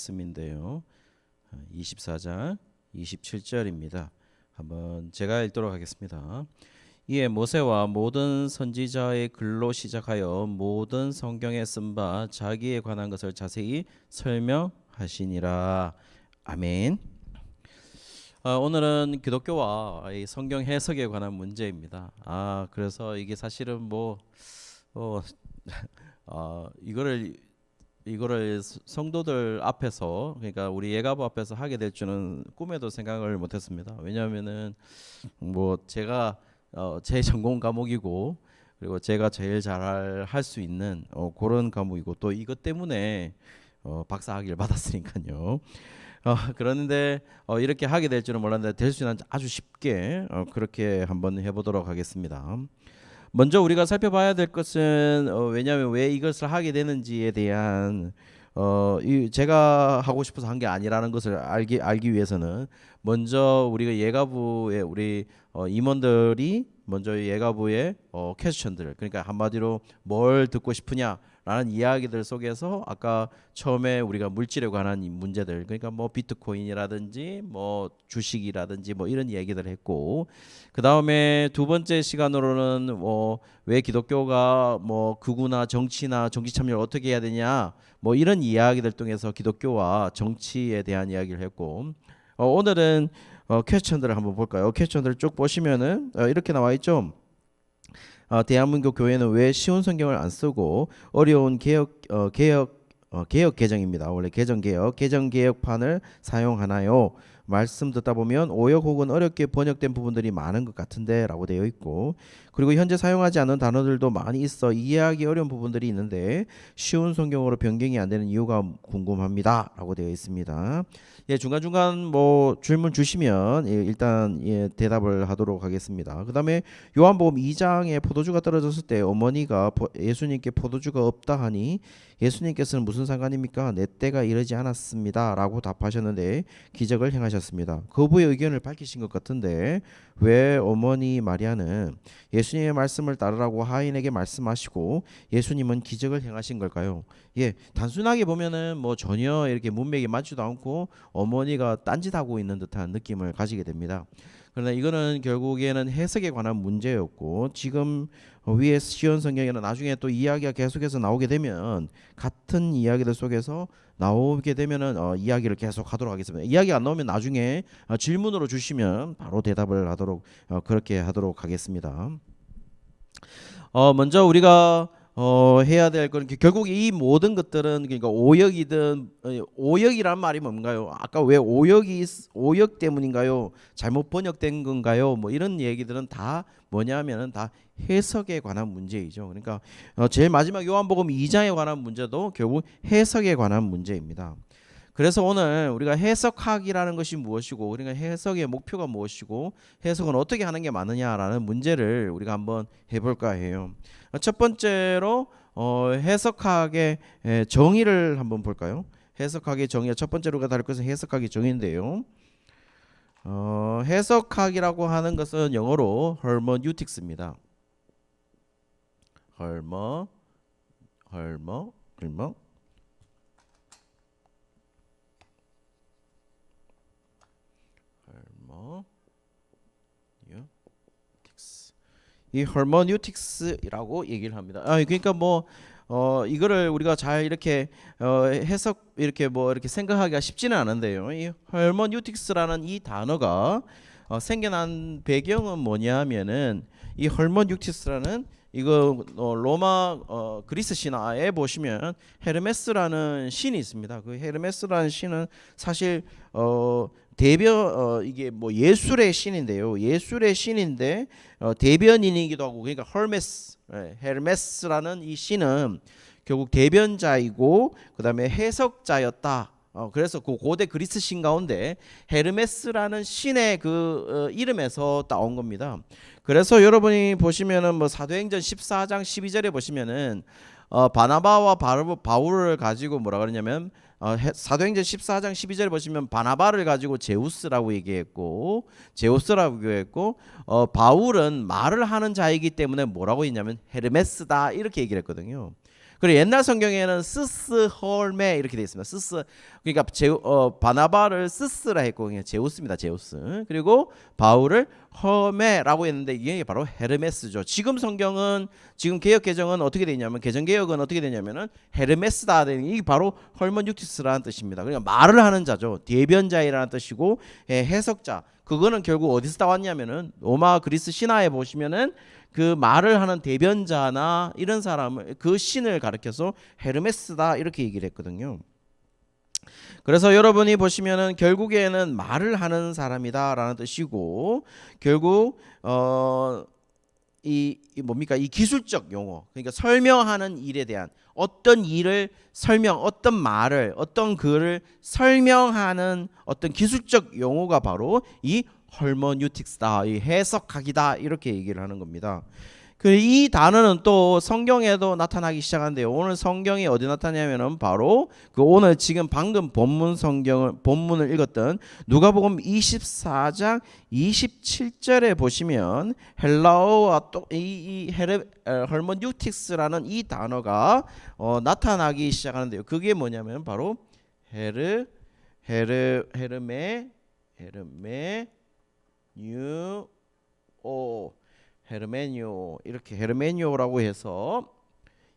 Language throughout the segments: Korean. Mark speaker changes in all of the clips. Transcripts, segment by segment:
Speaker 1: 말씀인데요. 24장 27절입니다. 한번 제가 읽도록 하겠습니다. 이에 모세와 모든 선지자의 글로 시작하여 모든 성경에 쓴 바 자기에 관한 것을 자세히 설명하시니라. 아멘. 오늘은 기독교와 이 성경 해석에 관한 문제입니다. 그래서 이게 사실은 이거를 성도들 앞에서, 그러니까 우리 예가부 앞에서 하게 될 줄은 꿈에도 생각을 못했습니다. 왜냐하면은 제가 제 전공 과목이고, 그리고 제가 제일 잘 할 수 있는 그런 과목이고, 또 이것 때문에 박사학위를 받았으니까요. 그런데 이렇게 하게 될 줄은 몰랐는데 될 수 있는 아주 쉽게 그렇게 한번 해보도록 하겠습니다. 먼저 우리가 살펴봐야 될 것은 왜냐하면 왜 이것을 하게 되는지에 대한 제가 하고 싶어서 한 게 아니라는 것을 알기 위해서는 먼저 우리가 예가부의 우리 임원들이 먼저 예가부의 퀘스천들, 그러니까 한마디로 뭘 듣고 싶으냐라는 이야기들 속에서 아까 처음에 우리가 물질에 관한 문제들, 그러니까 비트코인이라든지 주식이라든지 이런 얘기들을 했고, 그 다음에 두 번째 시간으로는 왜 기독교가 극우나 정치나 정치 참여를 어떻게 해야 되냐 이런 이야기들 통해서 기독교와 정치에 대한 이야기를 했고, 오늘은 퀘스천들을 한번 볼까요? 퀘스천들을 쭉 보시면은 이렇게 나와 있죠. 대한민국 교회는 왜 쉬운 성경을 안 쓰고 어려운 개혁 개정입니다. 원래 개정개혁판을 사용하나요? 말씀 듣다 보면 오역 혹은 어렵게 번역된 부분들이 많은 것 같은데 라고 되어 있고, 그리고 현재 사용하지 않는 단어들도 많이 있어 이해하기 어려운 부분들이 있는데 쉬운 성경으로 변경이 안 되는 이유가 궁금합니다 라고 되어 있습니다. 중간중간 질문 주시면 일단 대답을 하도록 하겠습니다. 그 다음에 요한복음 2장에 포도주가 떨어졌을 때 어머니가 예수님께 포도주가 없다 하니 예수님께서는 무슨 상관입니까? 내 때가 이르지 않았습니다 라고 답하셨는데 기적을 행하셨습니다. 거부의 의견을 밝히신 것 같은데 왜 어머니 마리아는 예수님의 말씀을 따르라고 하인에게 말씀하시고 예수님은 기적을 행하신 걸까요? 단순하게 보면은 전혀 이렇게 문맥이 맞지도 않고 어머니가 딴짓하고 있는 듯한 느낌을 가지게 됩니다. 그러나 이거는 결국에는 해석에 관한 문제였고, 지금 위에 시온 성경에는 나중에 또 이야기가 계속해서 나오게 되면 같은 이야기들 속에서 나오게 되면은 이야기를 계속 하도록 하겠습니다. 이야기가 안 나오면 나중에 질문으로 주시면 바로 대답을 하도록 그렇게 하도록 하겠습니다. 먼저 우리가 해야 될 건 결국 이 모든 것들은, 그러니까 오역이란 말이 뭔가요? 아까 왜 오역 때문인가요? 잘못 번역된 건가요? 이런 얘기들은 다 뭐냐면은 다 해석에 관한 문제이죠. 그러니까 제일 마지막 요한복음 2장에 관한 문제도 결국 해석에 관한 문제입니다. 그래서 오늘 우리가 해석학이라는 것이 무엇이고, 그러니까 해석의 목표가 무엇이고, 해석은 어떻게 하는 게 맞느냐라는 문제를 우리가 한번 해볼까 해요. 첫 번째로 해석학의 정의를 한번 볼까요? 해석학의 정의, 첫 번째로 우리가 다룰 것은 해석학의 정의인데요. 해석학이라고 하는 것은 영어로 hermeneutics입니다. 이 hermeneutics라고 얘기를 합니다. 그러니까 이거를 우리가 잘 이렇게 해석 이렇게 생각하기가 쉽지는 않은데요. 이 hermeneutics라는 이 단어가 생겨난 배경은 뭐냐면은 이 hermeneutics라는 이거 로마 그리스 신화에 보시면 헤르메스라는 신이 있습니다. 그 헤르메스라는 신은 사실 이게 예술의 신인데요. 예술의 신인데 대변인이기도 하고, 그러니까 헤르메스라는 이 신은 결국 대변자이고 그다음에 해석자였다. 그래서 그 고대 그리스 신 가운데 헤르메스라는 신의 그 이름에서 따온 겁니다. 그래서 여러분이 보시면은 사도행전 14장 12절에 보시면은 바나바와 바울을 가지고 뭐라 그러냐면 사도행전 14장 12절에 보시면 바나바를 가지고 제우스라고 얘기했고 바울은 말을 하는 자이기 때문에 뭐라고 했냐면 헤르메스다 이렇게 얘기를 했거든요. 그리고 옛날 성경에는 스스 헐메 이렇게 되어 있습니다. 스스 그러니까 바나바를 스스라 했고 그냥 제우스입니다. 제우스. 그리고 바울을 헐메라고 했는데 이게 바로 헤르메스죠. 지금 성경은 지금 개역 개정은 어떻게 되냐면 개정 개역은 어떻게 되냐면은 헤르메스다. 이게 바로 헐먼유티스라는 뜻입니다. 그러니까 말을 하는 자죠. 대변자이라는 뜻이고 해석자. 그거는 결국 어디서 따왔냐면은 로마 그리스 신화에 보시면은 그 말을 하는 대변자나 이런 사람을 그 신을 가리켜서 헤르메스다 이렇게 얘기를 했거든요. 그래서 여러분이 보시면은 결국에는 말을 하는 사람이다라는 뜻이고 결국 이 뭡니까 이 기술적 용어 그러니까 설명하는 일에 대한 어떤 일을 어떤 말을 어떤 글을 설명하는 어떤 기술적 용어가 바로 이 헐머뉴틱스다 이 해석하기다 이렇게 얘기를 하는 겁니다. 이 단어는 또 성경에도 나타나기 시작한대요. 오늘 성경이 어디 나타나냐면은 바로 그 오늘 지금 방금 본문을 읽었던 누가복음 24장 27절에 보시면 헬라어와 또 이 헐머뉴틱스라는 이 단어가 나타나기 시작하는데요. 그게 뭐냐면 바로 헤르메뉴오 이렇게 헤르메뉴오라고 해서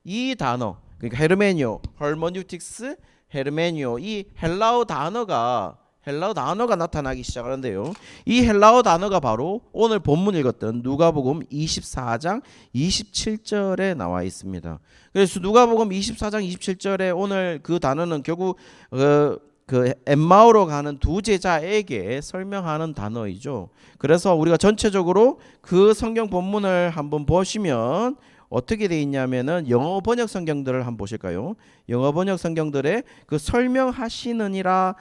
Speaker 1: 이 단어 그러니까 헤르메뉴오 헐머뉴틱스 헤르메뉴오 이 헬라어 단어가 나타나기 시작하는데요. 이 헬라어 단어가 바로 오늘 본문 읽었던 누가복음 24장 27절에 나와 있습니다. 그래서 누가복음 24장 27절에 오늘 그 단어는 결국 그 엠마오로 가는 두 제자에게 설명하는 단어이죠. 그래서 우리가 전체적으로 그 성경 본문을 한번 보시면 어떻게 돼 있냐면은 영어 번역 성경들을 한번 보실까요? 영어 번역 성경들의 그 설명하시느니라라는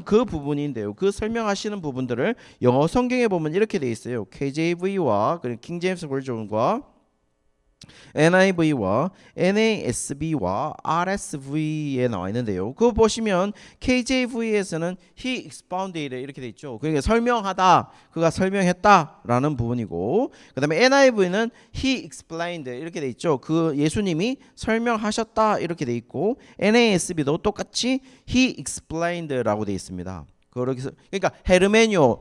Speaker 1: 그 부분인데요. 그 설명하시는 부분들을 영어 성경에 보면 이렇게 돼 있어요. KJV와 킹 제임스 버전과 NIV와 NASB와 RSV에 나와 있는데요. 그거 보시면 KJV에서는 He expounded 이렇게 돼 있죠. 그러니까 설명하다, 그가 설명했다라는 부분이고, 그다음에 NIV는 He explained 이렇게 돼 있죠. 그 예수님이 설명하셨다 이렇게 돼 있고, NASB도 똑같이 He explained라고 돼 있습니다. 그러니까 헤르메뇨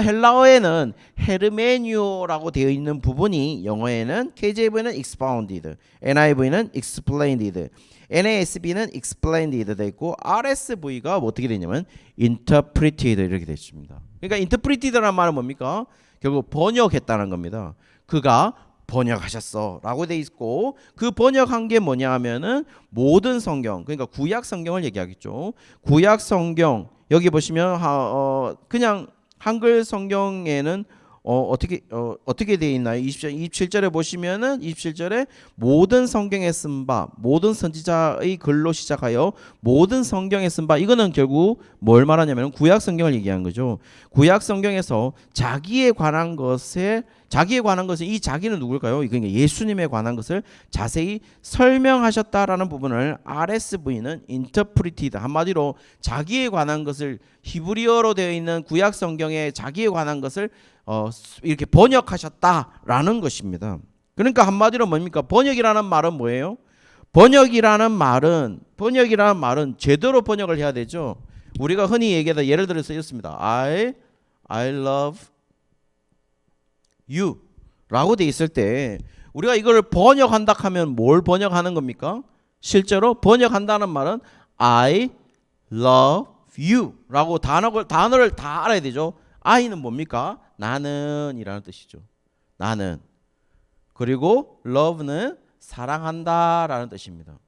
Speaker 1: 헬라어에는 헤르메뉴라고 되어 있는 부분이 영어에는 KJV는 expounded, NIV는 explained, NASB는 explained 되어 있고 RSV가 어떻게 되냐면 interpreted 이렇게 되어 있습니다. 그러니까 interpreted라는 말은 뭡니까? 결국 번역했다는 겁니다. 그가 번역하셨어 라고 돼 있고 그 번역한 게 뭐냐 하면은 모든 성경 그러니까 구약 성경을 얘기하겠죠. 구약 성경 여기 보시면 그냥 한글 성경에는 어떻게 되어 있나요? 27절에 보시면은 27절에 모든 성경에 쓴 바 모든 선지자의 글로 시작하여 모든 성경에 쓴 바 이거는 결국 뭘 말하냐면 구약 성경을 얘기한 거죠. 구약 성경에서 자기에 관한 것이 이 자기는 누굴까요? 그러니까 예수님에 관한 것을 자세히 설명하셨다라는 부분을 RSV는 interpreted 한마디로 자기에 관한 것을 히브리어로 되어 있는 구약 성경에 자기에 관한 것을 이렇게 번역하셨다라는 것입니다. 그러니까 한마디로 뭡니까? 번역이라는 말은 뭐예요? 번역이라는 말은 제대로 번역을 해야 되죠. 우리가 흔히 얘기하다 예를 들어서 이렇습니다. I love you 라고 돼 있을 때 우리가 이걸 번역한다 하면 뭘 번역하는 겁니까? 실제로 번역한다는 말은 I love you 라고 단어를 다 알아야 되죠. I는 뭡니까? 나는 이라는 뜻이죠. 나는. 그리고 love는 사랑한다 라는 뜻입니다.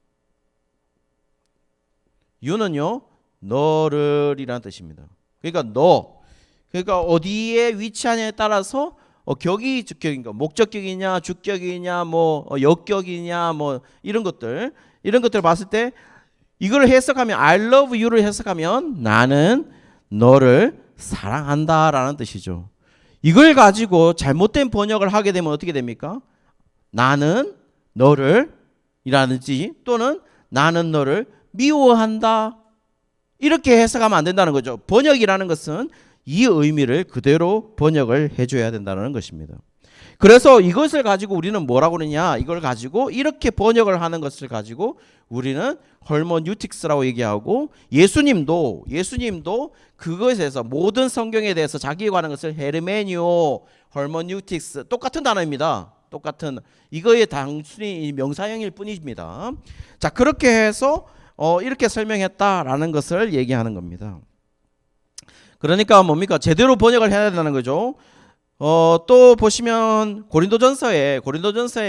Speaker 1: you는요 너를 이라는 뜻입니다. 그러니까 어디에 위치하냐에 따라서 격이 주격인가 목적격이냐 주격이냐 뭐 역격이냐 뭐 이런 것들 봤을 때 이걸 해석하면 I love you를 해석하면 나는 너를 사랑한다라는 뜻이죠. 이걸 가지고 잘못된 번역을 하게 되면 어떻게 됩니까? 나는 너를 이라든지 또는 나는 너를 미워한다 이렇게 해석하면 안 된다는 거죠. 번역이라는 것은 이 의미를 그대로 번역을 해줘야 된다는 것입니다. 그래서 이것을 가지고 우리는 뭐라고 그러냐, 이걸 가지고 이렇게 번역을 하는 것을 가지고 우리는 헐머뉴틱스라고 얘기하고, 예수님도 그것에서 모든 성경에 대해서 자기에 관한 것을 헤르메니오, 헐머뉴틱스, 똑같은 단어입니다. 똑같은, 이거의 단순히 명사형일 뿐입니다. 자, 그렇게 해서 이렇게 설명했다라는 것을 얘기하는 겁니다. 그러니까 뭡니까? 제대로 번역을 해야 된다는 거죠. 또 보시면 고린도전서에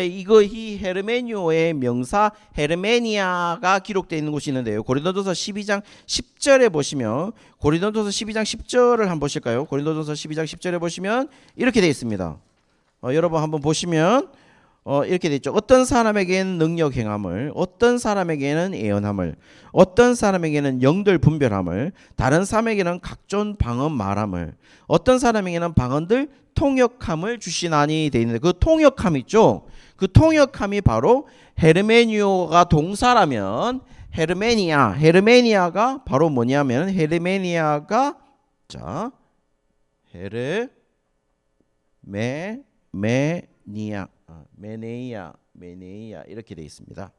Speaker 1: 이 헤르메니오의 명사 헤르메니아가 기록되어 있는 곳이 있는데요. 고린도전서 12장 10절에 보시면, 고린도전서 12장 10절을 한번 보실까요? 고린도전서 12장 10절에 보시면 이렇게 되어 있습니다. 여러분 한번 보시면 이렇게 되어 있죠. 어떤 사람에게는 능력 행함을, 어떤 사람에게는 예언함을, 어떤 사람에게는 영들 분별함을, 다른 사람에게는 각종 방언 말함을, 어떤 사람에게는 방언들 통역함을 주시나니 돼 있는데, 그 통역함 있죠. 그 통역함이 바로 헤르메니오가 동사라면 헤르메니아가 바로 뭐냐면, 헤르메니아가 자 메네이아 이렇게 돼 있습니다.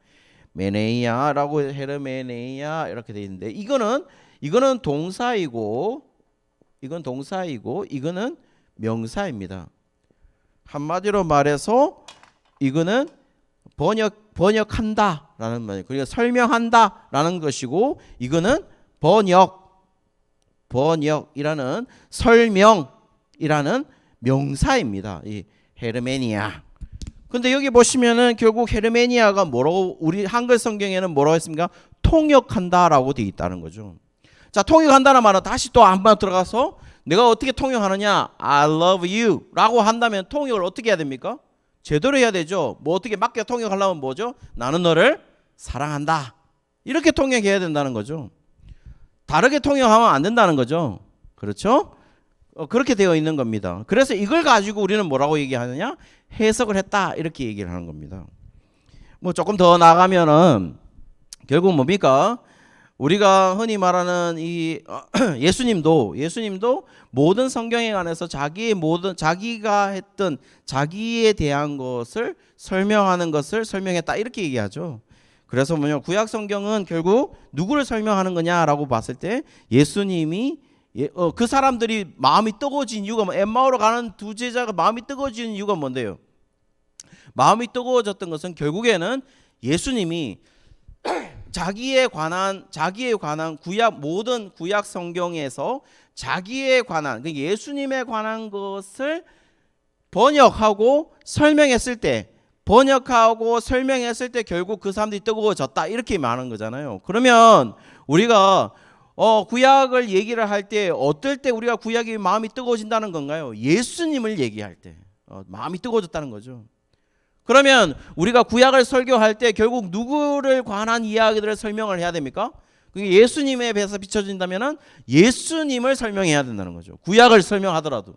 Speaker 1: 메네이아라고, 헤르메네이아 이렇게 돼 있는데, 이거는 동사이고 이거는 명사입니다. 한마디로 말해서 이거는 번역한다라는 말, 그러니까 설명한다라는 것이고, 이거는 번역이라는, 설명이라는 명사입니다. 이 헤르메니아. 근데 여기 보시면은 결국 헤르메니아가 뭐라고, 우리 한글 성경에는 뭐라고 했습니까? 통역한다라고 되어 있다는 거죠. 자, 통역한다는 말은 다시 또 한번 들어가서 내가 어떻게 통역하느냐, I love you 라고 한다면 통역을 어떻게 해야 됩니까? 제대로 해야 되죠. 뭐 어떻게 맞게 통역하려면 뭐죠? 나는 너를 사랑한다, 이렇게 통역해야 된다는 거죠. 다르게 통역하면 안 된다는 거죠. 그렇죠? 그렇게 되어 있는 겁니다. 그래서 이걸 가지고 우리는 뭐라고 얘기하느냐, 해석을 했다, 이렇게 얘기를 하는 겁니다. 뭐 조금 더 나가면은 결국 뭡니까? 우리가 흔히 말하는 이 예수님도 모든 성경에 관해서 자기가 했던, 자기에 대한 것을 설명하는 것을 설명했다, 이렇게 얘기하죠. 그래서 뭐냐, 구약 성경은 결국 누구를 설명하는 거냐라고 봤을 때, 예수님이 그 사람들이 마음이 뜨거워진 이유가, 엠마오로 가는 두 제자가 마음이 뜨거워진 이유가 뭔데요? 마음이 뜨거워졌던 것은 결국에는 예수님이 자기에 관한 모든 구약 성경에서 자기에 관한, 예수님에 관한 것을 번역하고 설명했을 때 결국 그 사람들이 뜨거워졌다, 이렇게 말하는 거잖아요. 그러면 우리가 구약을 얘기를 할 때 어떨 때 우리가 구약이 마음이 뜨거워진다는 건가요? 예수님을 얘기할 때 마음이 뜨거워졌다는 거죠. 그러면 우리가 구약을 설교할 때 결국 누구를 관한 이야기들을 설명을 해야 됩니까? 그게 예수님에 대해서 비춰진다면 예수님을 설명해야 된다는 거죠. 구약을 설명하더라도.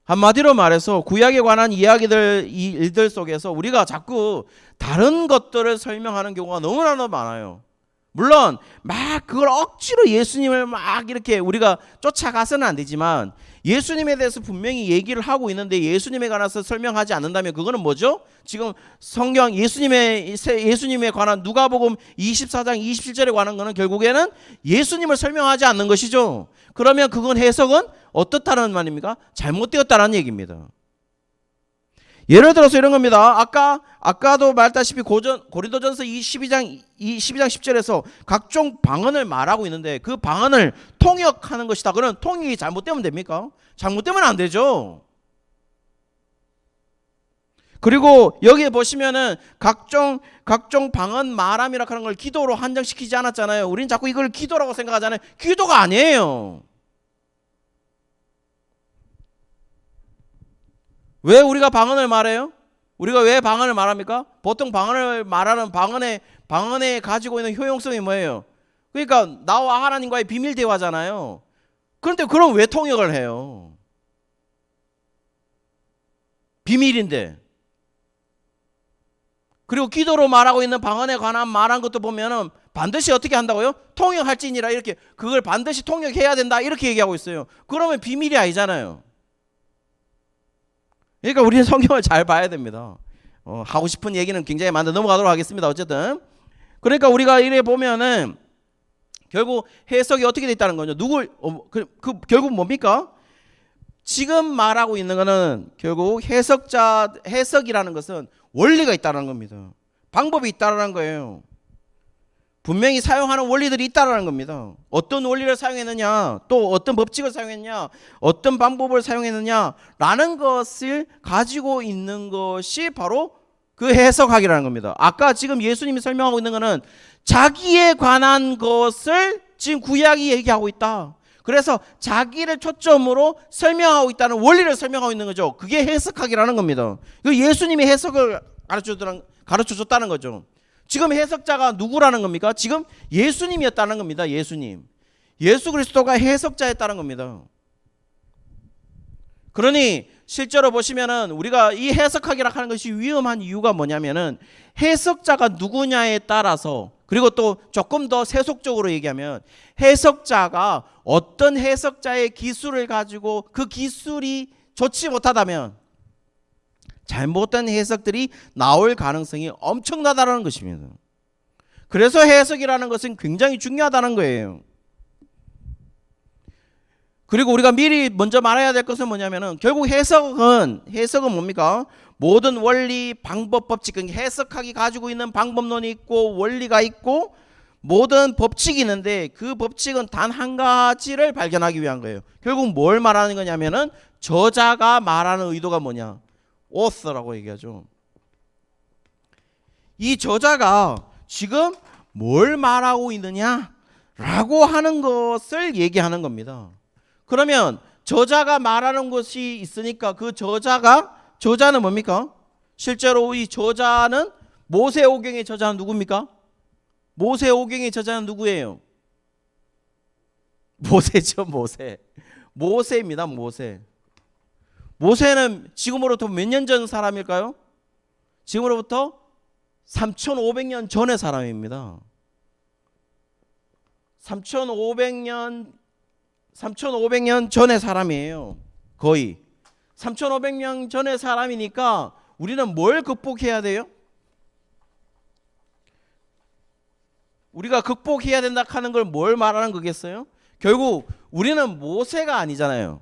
Speaker 1: 한마디로 말해서 구약에 관한 이야기들, 이 일들 속에서 우리가 자꾸 다른 것들을 설명하는 경우가 너무나 많아요. 물론 막 그걸 억지로 예수님을 막 이렇게 우리가 쫓아가서는 안 되지만, 예수님에 대해서 분명히 얘기를 하고 있는데 예수님에 관해서 설명하지 않는다면 그거는 뭐죠? 지금 성경 예수님에 관한 누가복음 24장 27절에 관한 거는 결국에는 예수님을 설명하지 않는 것이죠. 그러면 그건 해석은 어떻다는 말입니까? 잘못되었다는 얘기입니다. 예를 들어서 이런 겁니다. 아까도 말했다시피 고린도전서 12장 10절에서 각종 방언을 말하고 있는데 그 방언을 통역하는 것이다. 그러면 통역이 잘못되면 됩니까? 잘못되면 안 되죠. 그리고 여기에 보시면은 각종 방언 말함이라고 하는 걸 기도로 한정시키지 않았잖아요. 우린 자꾸 이걸 기도라고 생각하잖아요. 기도가 아니에요. 왜 우리가 방언을 말해요? 우리가 왜 방언을 말합니까? 보통 방언을 말하는 방언에 가지고 있는 효용성이 뭐예요? 그러니까 나와 하나님과의 비밀 대화잖아요. 그런데 그럼 왜 통역을 해요? 비밀인데. 그리고 기도로 말하고 있는 방언에 관한 말한 것도 보면은 반드시 어떻게 한다고요? 통역할지니라, 이렇게 그걸 반드시 통역해야 된다, 이렇게 얘기하고 있어요. 그러면 비밀이 아니잖아요. 그러니까 우리는 성경을 잘 봐야 됩니다. 하고 싶은 얘기는 굉장히 많은데 넘어가도록 하겠습니다. 어쨌든 그러니까 우리가 이래 보면은 결국 해석이 어떻게 돼 있다는 거죠. 결국 뭡니까? 지금 말하고 있는 거는 결국 해석이라는 것은 원리가 있다는 겁니다. 방법이 있다는 거예요. 분명히 사용하는 원리들이 있다는 겁니다. 어떤 원리를 사용했느냐, 또 어떤 법칙을 사용했냐, 어떤 방법을 사용했느냐라는 것을 가지고 있는 것이 바로 그 해석학이라는 겁니다. 아까 지금 예수님이 설명하고 있는 것은 자기에 관한 것을 지금 구약이 얘기하고 있다. 그래서 자기를 초점으로 설명하고 있다는 원리를 설명하고 있는 거죠. 그게 해석학이라는 겁니다. 예수님이 해석을 가르쳐줬다는 거죠. 지금 해석자가 누구라는 겁니까? 지금 예수님이었다는 겁니다. 예수님. 예수 그리스도가 해석자였다는 겁니다. 그러니 실제로 보시면은 우리가 이 해석학이라 하는 것이 위험한 이유가 뭐냐면은 해석자가 누구냐에 따라서, 그리고 또 조금 더 세속적으로 얘기하면 해석자가 어떤 해석자의 기술을 가지고 그 기술이 좋지 못하다면 잘못된 해석들이 나올 가능성이 엄청나다는 것입니다. 그래서 해석이라는 것은 굉장히 중요하다는 거예요. 그리고 우리가 미리 먼저 말해야 될 것은 뭐냐면은 결국 해석은 뭡니까? 모든 원리, 방법, 법칙, 해석학이 가지고 있는 방법론이 있고 원리가 있고 모든 법칙이 있는데 그 법칙은 단 한 가지를 발견하기 위한 거예요. 결국 뭘 말하는 거냐면은 저자가 말하는 의도가 뭐냐? author라고 얘기하죠. 이 저자가 지금 뭘 말하고 있느냐라고 하는 것을 얘기하는 겁니다. 그러면 저자가 말하는 것이 있으니까 그 저자는 뭡니까? 실제로 이 저자는 모세오경의 저자는 누굽니까? 모세오경의 저자는 누구예요? 모세죠, 모세. 모세입니다, 모세. 모세는 지금으로부터 몇 년 전 사람일까요? 지금으로부터 3,500년 전의 사람입니다. 3,500년 전의 사람이에요. 거의 3,500년 전의 사람이니까 우리는 뭘 극복해야 돼요? 우리가 극복해야 된다 하는 걸 뭘 말하는 거겠어요? 결국 우리는 모세가 아니잖아요.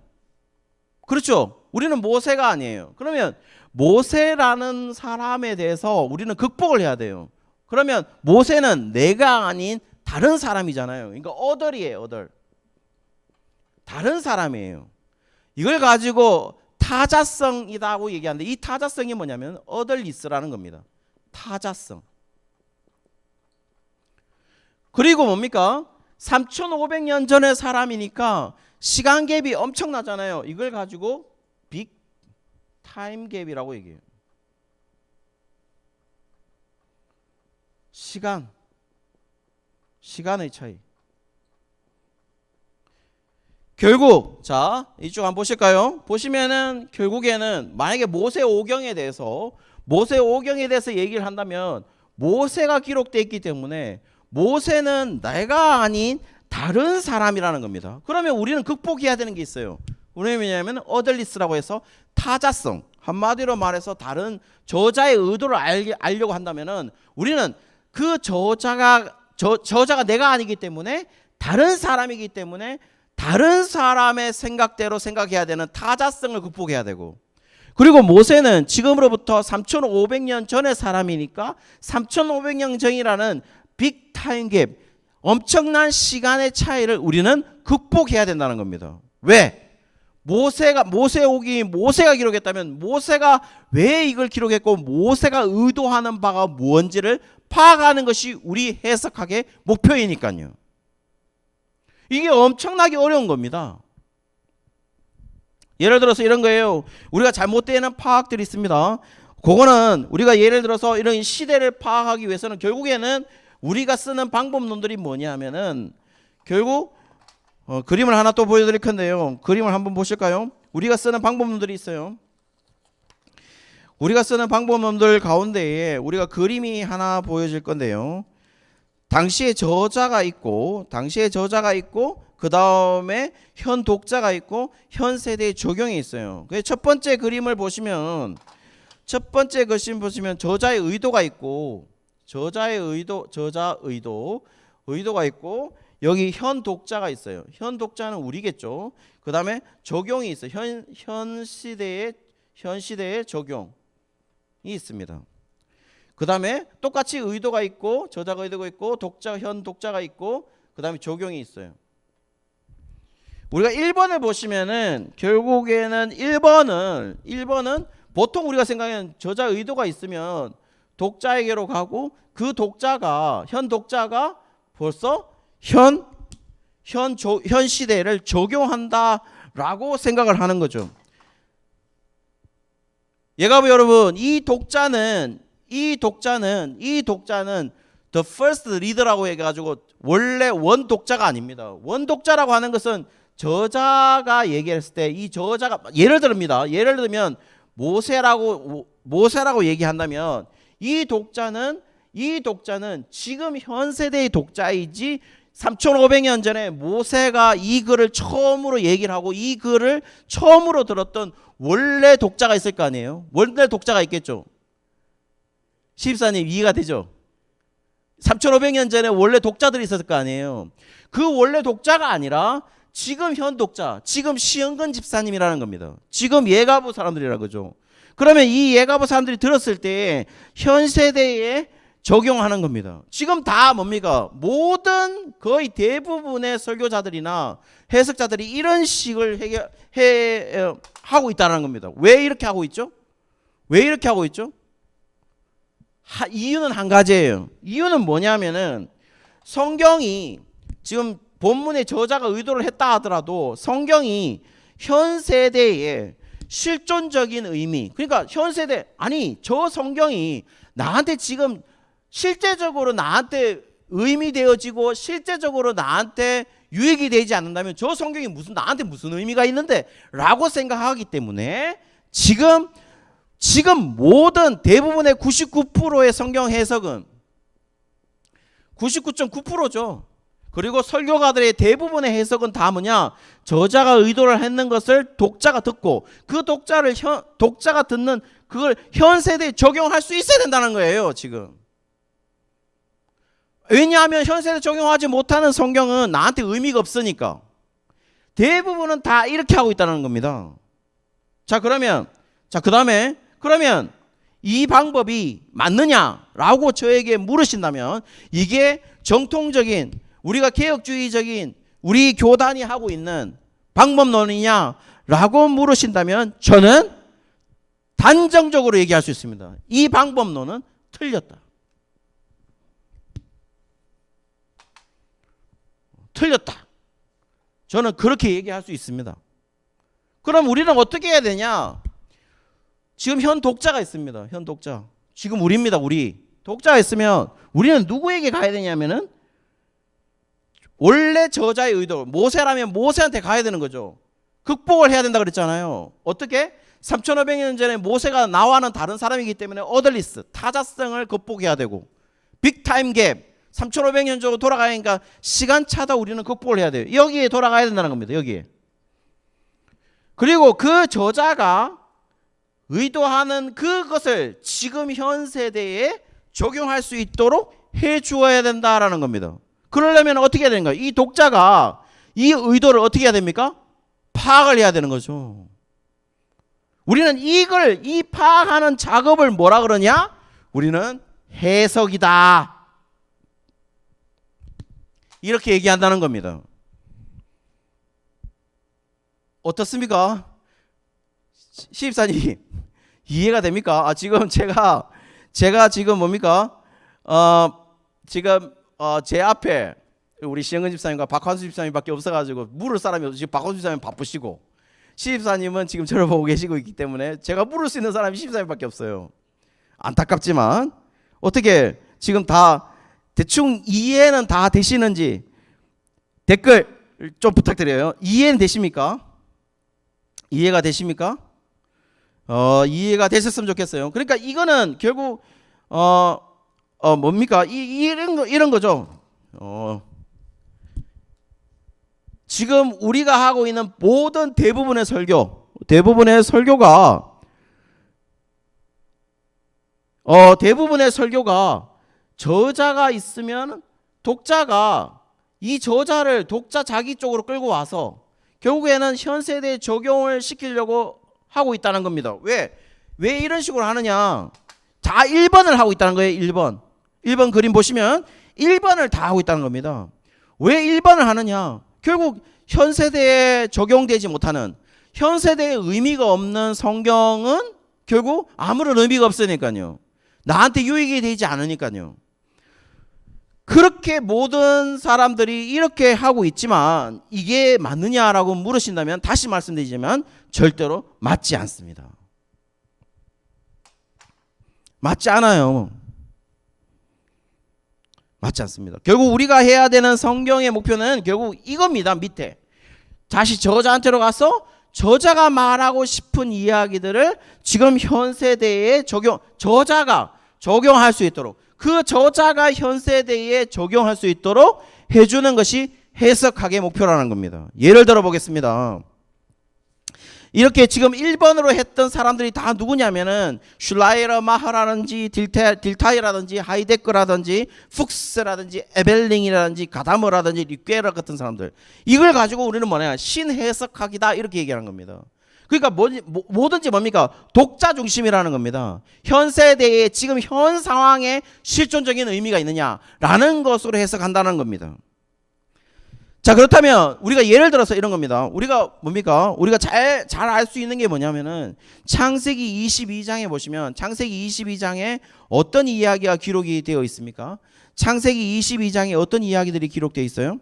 Speaker 1: 그렇죠? 우리는 모세가 아니에요. 그러면 모세라는 사람에 대해서 우리는 극복을 해야 돼요. 그러면 모세는 내가 아닌 다른 사람이잖아요. 그러니까 어덜이에요, 어덜. 다른 사람이에요. 이걸 가지고 타자성이라고 얘기하는데 이 타자성이 뭐냐면 어덜리스라는 겁니다. 타자성. 그리고 뭡니까? 3,500년 전의 사람이니까 시간 갭이 엄청나잖아요. 이걸 가지고 빅 타임 갭이라고 얘기해요. 시간의 차이. 결국 자 이쪽 한번 보실까요? 보시면은 결국에는 만약에 모세오경에 대해서 얘기를 한다면 모세가 기록되어 있기 때문에 모세는 내가 아닌 다른 사람이라는 겁니다. 그러면 우리는 극복해야 되는 게 있어요. 왜냐하면 어덜리스라고 해서 타자성, 한마디로 말해서 다른 저자의 의도를 알려고 한다면은 우리는 그 저자가 내가 아니기 때문에 다른 사람이기 때문에 다른 사람의 생각대로 생각해야 되는 타자성을 극복해야 되고, 그리고 모세는 지금으로부터 3,500년 전의 사람이니까 3,500년 전이라는 빅 타임 갭, 엄청난 시간의 차이를 우리는 극복해야 된다는 겁니다. 왜? 모세가 기록했다면 모세가 왜 이걸 기록했고 모세가 의도하는 바가 무언지를 파악하는 것이 우리 해석학의 목표이니까요. 이게 엄청나게 어려운 겁니다. 예를 들어서 이런 거예요. 우리가 잘못되는 파악들이 있습니다. 그거는 우리가 예를 들어서 이런 시대를 파악하기 위해서는 결국에는 우리가 쓰는 방법론들이 뭐냐 하면은 결국 그림을 하나 또 보여드릴 건데요. 그림을 한번 보실까요? 우리가 쓰는 방법론들이 있어요. 우리가 쓰는 방법론들 가운데에 우리가 그림이 하나 보여질 건데요. 당시의 저자가 있고 그 다음에 현 독자가 있고 현 세대의 적용이 있어요. 그래서 첫 번째 그림을 보시면 저자의 의도가 있고 저자 의도가 있고 여기 현 독자가 있어요. 현 독자는 우리겠죠. 그 다음에 적용이 있어요. 현 시대의 적용이 있습니다. 그 다음에 똑같이 의도가 있고 저자가 의도가 있고 현 독자가 있고 그 다음에 적용이 있어요. 우리가 1번을 보시면은 결국에는 1번은 보통 우리가 생각하는 저자 의도가 있으면 독자에게로 가고 그 현 독자가 벌써 현 시대를 적용한다라고 생각을 하는 거죠. 예가부 여러분, 이 독자는 the first reader라고 해가지고 원래 원독자가 아닙니다. 원독자라고 하는 것은 저자가 얘기했을 때 이 저자가 예를 들면 모세라고 얘기한다면 이 독자는 지금 현 세대의 독자이지 3,500년 전에 모세가 이 글을 처음으로 얘기를 하고 이 글을 처음으로 들었던 원래 독자가 있을 거 아니에요. 원래 독자가 있겠죠. 시집사님 이해가 되죠? 3,500년 전에 원래 독자들이 있었을 거 아니에요. 그 원래 독자가 아니라 지금 현 독자, 지금 시흥근 집사님이라는 겁니다. 지금 예가부 사람들이라는 거죠. 그러면 이 예가부 사람들이 들었을 때 현 세대에 적용하는 겁니다. 지금 다 뭡니까? 모든 거의 대부분의 설교자들이나 해석자들이 이런 식을 하고 있다는 겁니다. 왜 이렇게 하고 있죠? 이유는 한 가지예요. 이유는 뭐냐면은 성경이 지금 본문의 저자가 의도를 했다 하더라도 성경이 현 세대의 실존적인 의미, 그러니까 현 세대, 저 성경이 나한테 지금 실제적으로 나한테 의미되어지고 실제적으로 나한테 유익이 되지 않는다면 저 성경이 나한테 무슨 의미가 있는데 라고 생각하기 때문에 지금 모든 대부분의 99%의 성경 해석은 99.9%죠. 그리고 설교가들의 대부분의 해석은 다 뭐냐? 저자가 의도를 했는 것을 독자가 듣고 그 독자가 듣는 그걸 현 세대에 적용할 수 있어야 된다는 거예요, 지금. 왜냐하면 현 세대에 적용하지 못하는 성경은 나한테 의미가 없으니까. 대부분은 다 이렇게 하고 있다는 겁니다. 그러면 이 방법이 맞느냐라고 저에게 물으신다면 이게 정통적인 우리가 개혁주의적인 우리 교단이 하고 있는 방법론이냐라고 물으신다면 저는 단정적으로 얘기할 수 있습니다. 이 방법론은 틀렸다. 저는 그렇게 얘기할 수 있습니다. 그럼 우리는 어떻게 해야 되냐? 지금 현 독자가 있습니다. 현 독자. 지금 우리입니다. 우리. 독자가 있으면 우리는 누구에게 가야 되냐면은 원래 저자의 의도, 모세라면 모세한테 가야 되는 거죠. 극복을 해야 된다 그랬잖아요. 어떻게? 3,500년 전에 모세가 나와는 다른 사람이기 때문에 어덜리스, 타자성을 극복해야 되고 빅타임 갭, 3,500년 전으로 돌아가니까 시간차다 우리는 극복을 해야 돼요. 여기에 돌아가야 된다는 겁니다. 여기에. 그리고 그 저자가 의도하는 그것을 지금 현 세대에 적용할 수 있도록 해 주어야 된다라는 겁니다. 그러려면 어떻게 해야 되는가? 이 독자가 이 의도를 어떻게 해야 됩니까? 파악을 해야 되는 거죠. 우리는 이 파악하는 작업을 뭐라 그러냐? 우리는 해석이다. 이렇게 얘기한다는 겁니다. 어떻습니까? 시집사님 이해가 됩니까? 지금 제가 지금 뭡니까? 지금 제 앞에 우리 시영근 집사님과 박환수 집사님밖에 없어가지고 물을 사람이 없어서 지금 박환수 집사님 바쁘시고 시집사님은 지금 저를 보고 계시고 있기 때문에 제가 물을 수 있는 사람이 시집사님밖에 없어요. 안타깝지만 어떻게 지금 다 대충 이해는 다 되시는지 댓글 좀 부탁드려요. 이해는 되십니까? 이해가 되십니까? 이해가 되셨으면 좋겠어요. 그러니까 이거는 결국 뭡니까? 이런 거죠. 지금 우리가 하고 있는 모든 대부분의 설교가 저자가 있으면 독자가 이 저자를 독자 자기 쪽으로 끌고 와서 결국에는 현 세대에 적용을 시키려고 하고 있다는 겁니다. 왜 이런 식으로 하느냐? 다 1번을 하고 있다는 거예요. 1번 그림 보시면 1번을 다 하고 있다는 겁니다. 왜 1번을 하느냐? 결국 현 세대에 적용되지 못하는, 현 세대에 의미가 없는 성경은 결국 아무런 의미가 없으니까요. 나한테 유익이 되지 않으니까요. 그렇게 모든 사람들이 이렇게 하고 있지만 이게 맞느냐라고 물으신다면 다시 말씀드리지만 절대로 맞지 않습니다. 맞지 않아요. 맞지 않습니다. 결국 우리가 해야 되는 성경의 목표는 결국 이겁니다. 밑에 다시 저자한테로 가서 저자가 말하고 싶은 이야기들을 지금 현 세대에 저자가 적용할 수 있도록, 그 저자가 현 세대에 적용할 수 있도록 해주는 것이 해석학의 목표라는 겁니다. 예를 들어 보겠습니다. 이렇게 지금 1번으로 했던 사람들이 다 누구냐면은 슐라이러 마하라든지 딜타이라든지 하이데크라든지 푹스라든지 에벨링이라든지 가다머라든지 리퀘러 같은 사람들, 이걸 가지고 우리는 뭐냐, 신해석학이다 이렇게 얘기하는 겁니다. 그러니까 뭐든지 뭡니까? 독자 중심이라는 겁니다. 현 세대에 지금 현 상황에 실존적인 의미가 있느냐라는 것으로 해석한다는 겁니다. 자, 그렇다면 우리가 예를 들어서 이런 겁니다. 우리가 뭡니까? 우리가 잘 알 수 있는 게 뭐냐면은 창세기 22장에 보시면 창세기 22장에 어떤 이야기가 기록이 되어 있습니까? 창세기 22장에 어떤 이야기들이 기록되어 있어요?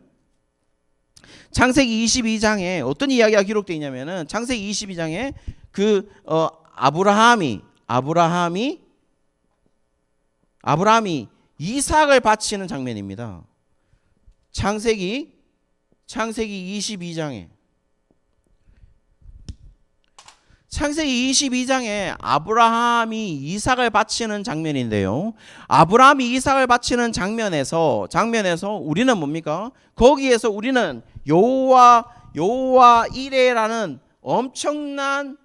Speaker 1: 창세기 22장에 어떤 이야기가 기록되어 있냐면은 창세기 22장에 아브라함이 이삭을 바치는 장면입니다. 창세기 22장에 아브라함이 이삭을 바치는 장면인데요. 아브라함이 이삭을 바치는 장면에서 우리는 뭡니까? 거기에서 우리는 여호와 이레라는 엄청난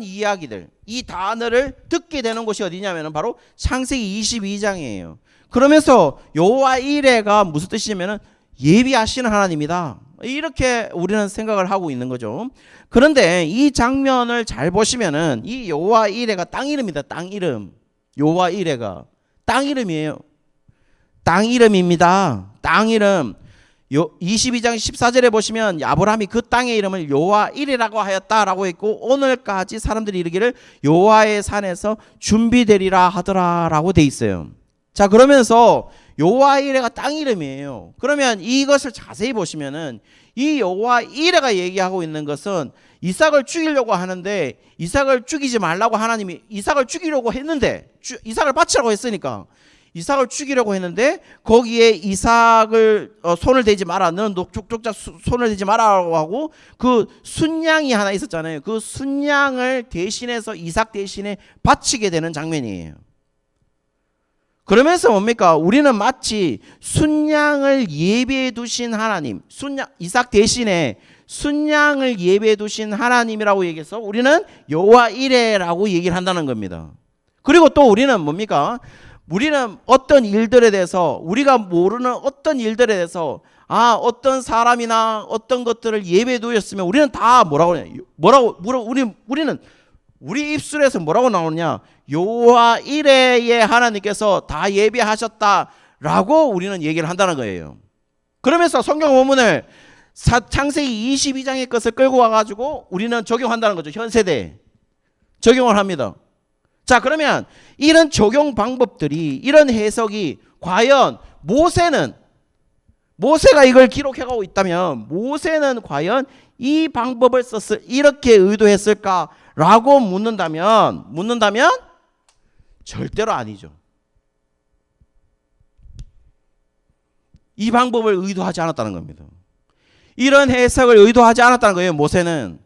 Speaker 1: 이야기들, 이 단어를 듣게 되는 곳이 어디냐면 바로 창세기 22장이에요. 그러면서 여호와 이레가 무슨 뜻이냐면 예비하시는 하나님이다, 이렇게 우리는 생각을 하고 있는 거죠. 그런데 이 장면을 잘 보시면은 이 여호와 이레가 땅 이름이다. 땅 이름. 여호와 이레가 땅 이름이에요. 땅 이름입니다. 땅 이름. 22장 14절에 보시면 아브라함이 그 땅의 이름을 여호와 이레라고 하였다라고 했고, 오늘까지 사람들이 이르기를 여호와의 산에서 준비되리라 하더라라고 돼 있어요. 자, 그러면서 여호와 이레가 땅 이름이에요. 그러면 이것을 자세히 보시면은 이 여호와 이레가 얘기하고 있는 것은 이삭을 죽이려고 하는데, 이삭을 죽이지 말라고 하나님이 이삭을 죽이려고 했는데, 이삭을 바치라고 했으니까 이삭을 죽이려고 했는데 거기에 이삭을 손을 대지 마라, 너는 족자 손을 대지 마라고 하고 그 순양이 하나 있었잖아요. 그 순양을 대신해서 이삭 대신에 바치게 되는 장면이에요. 그러면서 뭡니까? 우리는 마치 순양을 예비해 두신 하나님, 이삭 대신에 순양을 예비해 두신 하나님이라고 얘기해서 우리는 여호와 이레라고 얘기를 한다는 겁니다. 그리고 또 우리는 뭡니까? 우리는 어떤 일들에 대해서, 우리가 모르는 어떤 일들에 대해서 어떤 사람이나 어떤 것들을 예배해 두셨으면 우리는 다 우리는 우리 입술에서 뭐라고 나오느냐? 여호와 이레의 하나님께서 다 예배하셨다라고 우리는 얘기를 한다는 거예요. 그러면서 성경 본문을 창세기 22장의 것을 끌고 와가지고 우리는 적용한다는 거죠. 현 세대에 적용을 합니다. 자, 그러면 이런 적용 방법들이, 이런 해석이 과연 모세가 이걸 기록해가고 있다면 모세는 과연 이 방법을 이렇게 의도했을까라고 묻는다면 절대로 아니죠. 이 방법을 의도하지 않았다는 겁니다. 이런 해석을 의도하지 않았다는 거예요. 모세는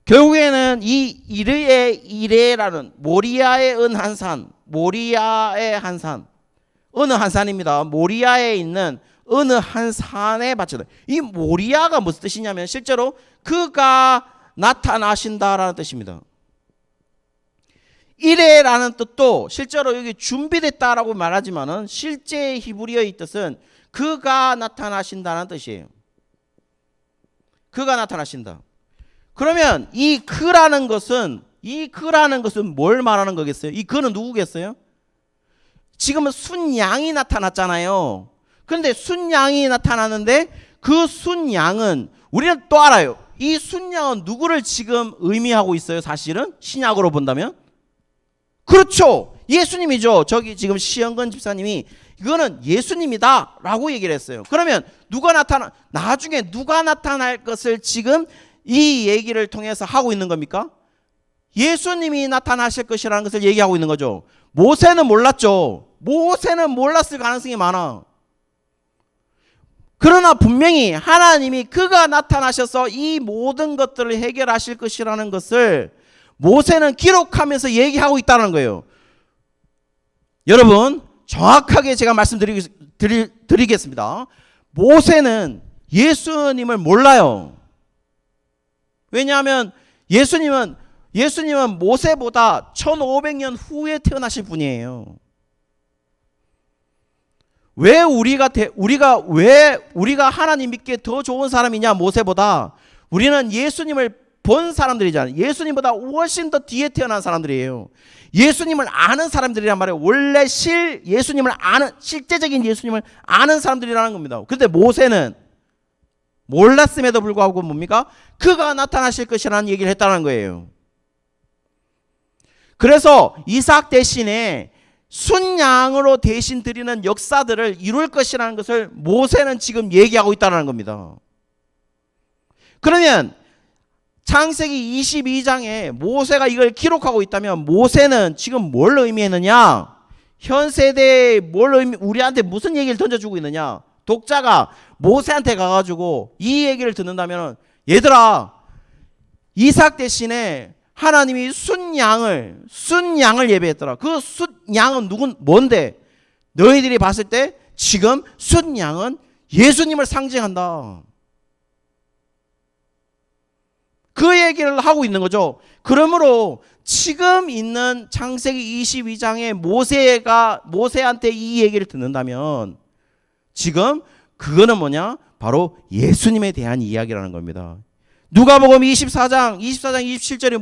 Speaker 1: 결국에는 이 이레라는 모리아의 한산, 어느 한 산입니다. 모리아에 있는 어느 한 산에 바쳐다. 이 모리아가 무슨 뜻이냐면 실제로 그가 나타나신다라는 뜻입니다. 이래라는 뜻도 실제로 여기 준비됐다라고 말하지만은 실제 히브리어의 뜻은 그가 나타나신다는 뜻이에요. 그가 나타나신다. 그러면 이 그라는 것은 뭘 말하는 거겠어요? 이 그는 누구겠어요? 지금은 순양이 나타났잖아요. 그런데 순양이 나타났는데 그 순양은 우리는 또 알아요. 이 순양은 누구를 지금 의미하고 있어요? 사실은 신약으로 본다면 그렇죠. 예수님이죠. 저기 지금 시영근 집사님이 이거는 예수님이다 라고 얘기를 했어요. 그러면 나중에 누가 나타날 것을 지금 이 얘기를 통해서 하고 있는 겁니까? 예수님이 나타나실 것이라는 것을 얘기하고 있는 거죠. 모세는 몰랐죠. 모세는 몰랐을 가능성이 많아. 그러나 분명히 하나님이 그가 나타나셔서 이 모든 것들을 해결하실 것이라는 것을 모세는 기록하면서 얘기하고 있다는 거예요. 여러분 정확하게 제가 말씀드리겠습니다. 모세는 예수님을 몰라요. 왜냐하면 예수님은 모세보다 1500년 후에 태어나실 분이에요. 왜 우리가 하나님 믿기에 더 좋은 사람이냐 모세보다? 우리는 예수님을 본 사람들이잖아요. 예수님보다 훨씬 더 뒤에 태어난 사람들이에요. 예수님을 아는 사람들이란 말이에요. 원래 실제적인 예수님을 아는 사람들이라는 겁니다. 그런데 모세는 몰랐음에도 불구하고 뭡니까? 그가 나타나실 것이라는 얘기를 했다는 거예요. 그래서 이삭 대신에 순양으로 대신 드리는 역사들을 이룰 것이라는 것을 모세는 지금 얘기하고 있다는 겁니다. 그러면 창세기 22장에 모세가 이걸 기록하고 있다면 모세는 지금 뭘 의미했느냐? 현 세대에 우리한테 무슨 얘기를 던져주고 있느냐? 독자가 모세한테 가가지고 이 얘기를 듣는다면 얘들아 이삭 대신에 하나님이 순양을 예배했더라. 그 순양은 뭔데? 너희들이 봤을 때 지금 순양은 예수님을 상징한다. 그 얘기를 하고 있는 거죠. 그러므로 지금 있는 창세기 22장에 모세한테 이 얘기를 듣는다면 지금 그거는 뭐냐? 바로 예수님에 대한 이야기라는 겁니다. 누가복음 24장 27절이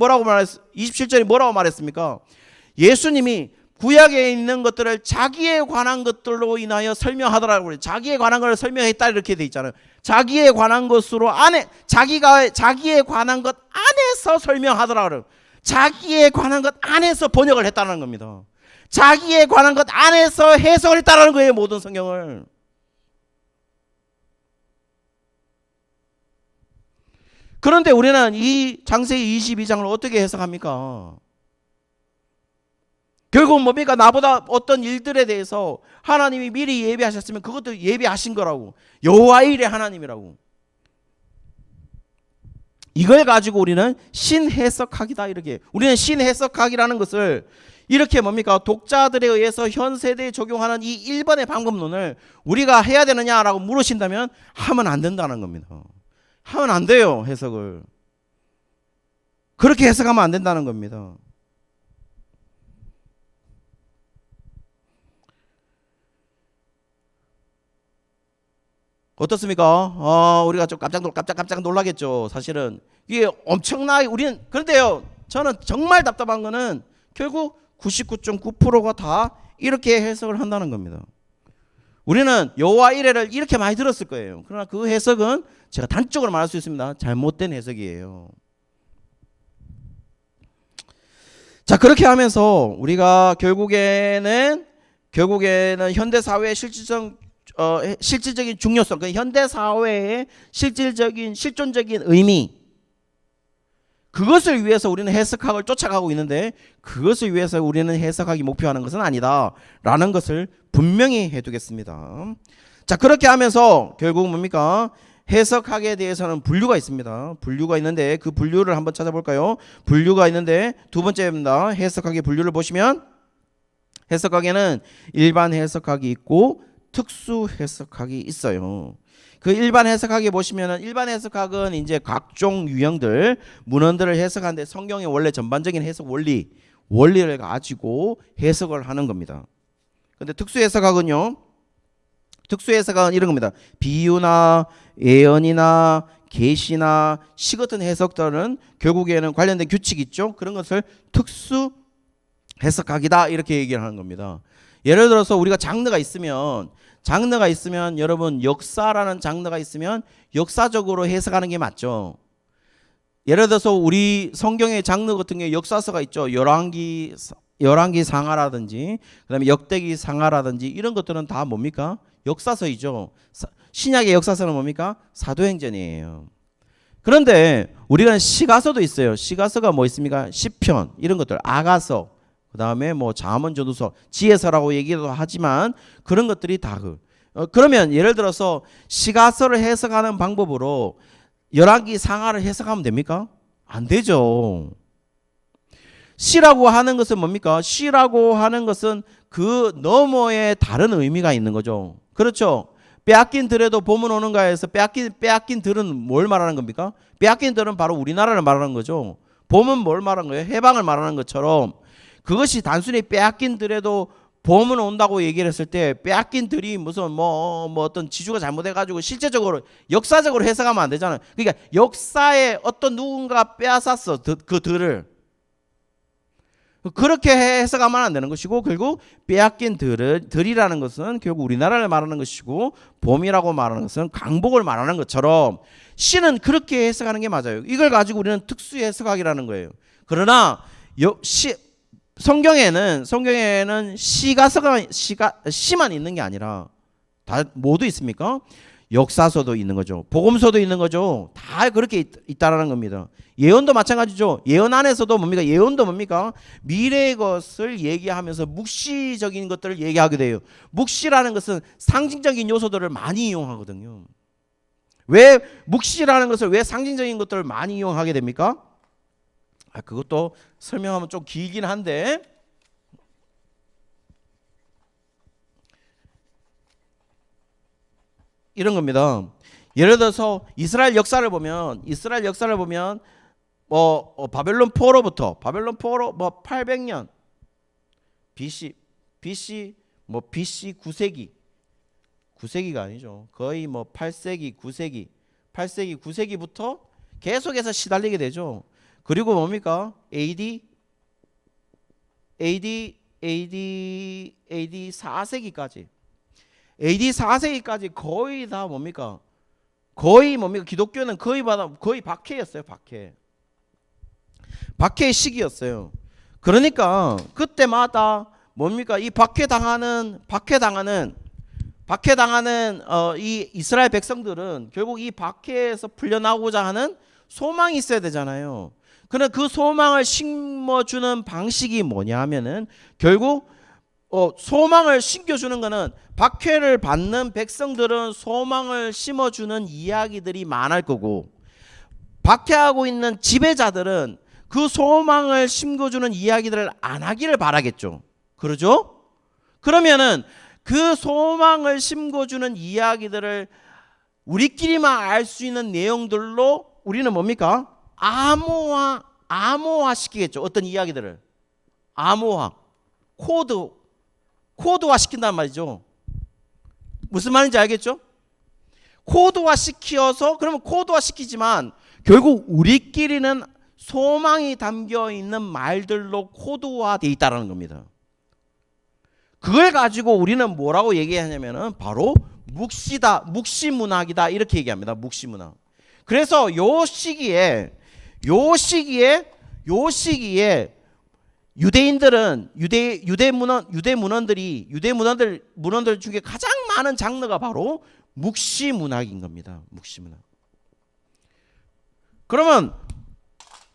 Speaker 1: 뭐라고 말했습니까? 예수님이 구약에 있는 것들을 자기에 관한 것들로 인하여 설명하더라고 그래요. 자기에 관한 것을 설명했다 이렇게 돼 있잖아요. 자기에 관한 것으로 자기에 관한 것 안에서 설명하더라고 그래요. 자기에 관한 것 안에서 번역을 했다는 겁니다. 자기에 관한 것 안에서 해석을 했다는 거예요. 모든 성경을. 그런데 우리는 이 창세기 22장을 어떻게 해석합니까? 결국 뭡니까? 나보다 어떤 일들에 대해서 하나님이 미리 예비하셨으면 그것도 예비하신 거라고. 여호와 일의 하나님이라고. 이걸 가지고 우리는 신해석학이다 이렇게. 우리는 신해석학이라는 것을 이렇게 뭡니까? 독자들에 의해서 현 세대에 적용하는 이 1번의 방법론을 우리가 해야 되느냐라고 물으신다면 하면 안 된다는 겁니다. 하면 안 돼요. 해석을. 그렇게 해석하면 안 된다는 겁니다. 어떻습니까? 우리가 좀 깜짝 놀라겠죠. 사실은 이게 엄청나게 그런데요. 저는 정말 답답한 거는 결국 99.9%가 다 이렇게 해석을 한다는 겁니다. 우리는 여호와 이레를 이렇게 많이 들었을 거예요. 그러나 그 해석은 제가 단적으로 말할 수 있습니다. 잘못된 해석이에요. 자, 그렇게 하면서 우리가 결국에는 현대 사회의 실질적인 중요성, 현대 사회의 실존적인 의미, 그것을 위해서 우리는 해석학을 쫓아가고 있는데 그것을 위해서 우리는 해석학이 목표하는 것은 아니다라는 것을 분명히 해두겠습니다. 자, 그렇게 하면서 결국 뭡니까? 해석학에 대해서는 분류가 있습니다. 분류가 있는데 그 분류를 한번 찾아볼까요? 분류가 있는데 두 번째입니다. 해석학의 분류를 보시면 해석학에는 일반 해석학이 있고 특수 해석학이 있어요. 그 일반 해석학에 보시면은 일반 해석학은 이제 각종 유형들 문헌들을 해석하는데 성경의 원래 전반적인 해석 원리를 가지고 해석을 하는 겁니다. 근데 특수 해석학은요. 특수 해석은 이런 겁니다. 비유나 예언이나 계시나 시 같은 해석들은 결국에는 관련된 규칙이 있죠. 그런 것을 특수 해석학이다 이렇게 얘기를 하는 겁니다. 예를 들어서 우리가 장르가 있으면 여러분 역사라는 장르가 있으면 역사적으로 해석하는 게 맞죠. 예를 들어서 우리 성경의 장르 같은 게 역사서가 있죠. 열왕기 상하라든지 그다음에 역대기 상하라든지 이런 것들은 다 뭡니까? 역사서이죠. 신약의 역사서는 뭡니까? 사도행전이에요. 그런데 우리가 시가서도 있어요. 시가서가 뭐 있습니까? 시편 이런 것들, 아가서, 그다음에 뭐 잠언전도서, 지혜서라고 얘기도 하지만 그런 것들이 다 그러면 예를 들어서 시가서를 해석하는 방법으로 열왕기 상하를 해석하면 됩니까? 안 되죠. 시라고 하는 것은 뭡니까? 시라고 하는 것은 그 너머에 다른 의미가 있는 거죠. 그렇죠. 빼앗긴 들에도 봄은 오는가 해서 빼앗긴 들은 뭘 말하는 겁니까? 빼앗긴 들은 바로 우리나라를 말하는 거죠. 봄은 뭘 말하는 거예요? 해방을 말하는 것처럼 그것이 단순히 빼앗긴 들에도 봄은 온다고 얘기를 했을 때 빼앗긴 들이 무슨 뭐 어떤 지주가 잘못해가지고 실제적으로 역사적으로 해석하면 안 되잖아요. 그러니까 역사에 어떤 누군가 빼앗았어 그 들을. 그렇게 해석하면 안 되는 것이고 결국 빼앗긴 들이라는 것은 결국 우리나라를 말하는 것이고 봄이라고 말하는 것은 강복을 말하는 것처럼 시는 그렇게 해석하는 게 맞아요. 이걸 가지고 우리는 특수 해석학이라는 거예요. 그러나 성경에는 시만 있는 게 아니라 다 모두 있습니까? 역사서도 있는 거죠. 복음서도 있는 거죠. 다 그렇게 있다라는 겁니다. 예언도 마찬가지죠. 예언 안에서도 뭡니까? 예언도 뭡니까? 미래의 것을 얘기하면서 묵시적인 것들을 얘기하게 돼요. 묵시라는 것은 상징적인 요소들을 많이 이용하거든요. 왜 묵시라는 것을 왜 상징적인 것들을 많이 이용하게 됩니까? 그것도 설명하면 좀 길긴 한데 이런 겁니다. 예를 들어서 이스라엘 역사를 보면 바벨론 포로부터 바벨론 포로 800년 BC 9세기가 아니죠. 거의 8세기 9세기부터 계속해서 시달리게 되죠. 그리고 뭡니까? AD 4세기까지 거의 다 뭡니까? 기독교는 거의 박해였어요. 박해의 시기였어요. 그러니까 그때마다 뭡니까? 이 박해당하는 이 이스라엘 백성들은 결국 이 박해에서 풀려나오고자 하는 소망이 있어야 되잖아요. 그러나 그 소망을 심어주는 방식이 뭐냐 하면은 결국 소망을 심겨주는 거는 박해를 받는 백성들은 소망을 심어주는 이야기들이 많을 거고 박해하고 있는 지배자들은 그 소망을 심겨주는 이야기들을 안 하기를 바라겠죠. 그러죠? 그러면은 그 소망을 심겨주는 이야기들을 우리끼리만 알 수 있는 내용들로 우리는 뭡니까? 암호화 시키겠죠. 어떤 이야기들을 암호화, 코드화 시킨단 말이죠. 무슨 말인지 알겠죠? 코드화 시켜서 그러면 코드화 시키지만 결국 우리끼리는 소망이 담겨 있는 말들로 코드화되어 있다는 겁니다. 그걸 가지고 우리는 뭐라고 얘기하냐면은 바로 묵시문학이다 이렇게 얘기합니다. 묵시문학. 그래서 요 시기에 유대인들은 유대 문헌들 중에 가장 많은 장르가 바로 묵시문학인 겁니다. 묵시문학. 그러면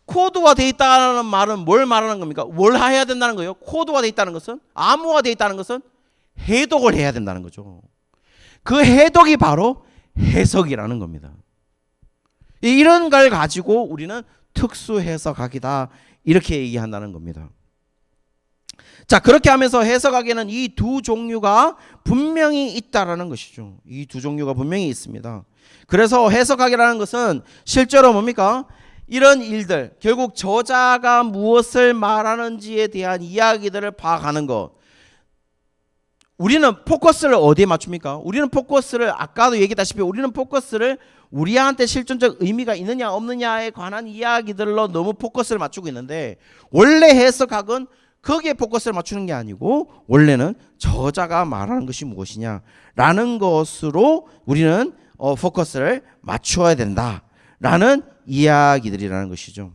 Speaker 1: 코드화되어 있다는 말은 뭘 말하는 겁니까? 뭘 해야 된다는 거예요? 코드화되어 있다는 것은 암호화되어 있다는 것은 해독을 해야 된다는 거죠. 그 해독이 바로 해석이라는 겁니다. 이런 걸 가지고 우리는 특수 해석학이다 이렇게 얘기한다는 겁니다. 자, 그렇게 하면서 해석학에는 이 두 종류가 분명히 있다라는 것이죠. 이 두 종류가 분명히 있습니다. 그래서 해석학이라는 것은 실제로 뭡니까? 이런 일들, 결국 저자가 무엇을 말하는지에 대한 이야기들을 파악하는 것. 우리는 포커스를 어디에 맞춥니까? 우리는 포커스를 아까도 얘기했다시피 우리는 포커스를 우리한테 실존적 의미가 있느냐 없느냐에 관한 이야기들로 너무 포커스를 맞추고 있는데, 원래 해석학은 거기에 포커스를 맞추는 게 아니고 원래는 저자가 말하는 것이 무엇이냐라는 것으로 우리는 포커스를 맞추어야 된다라는 이야기들이라는 것이죠.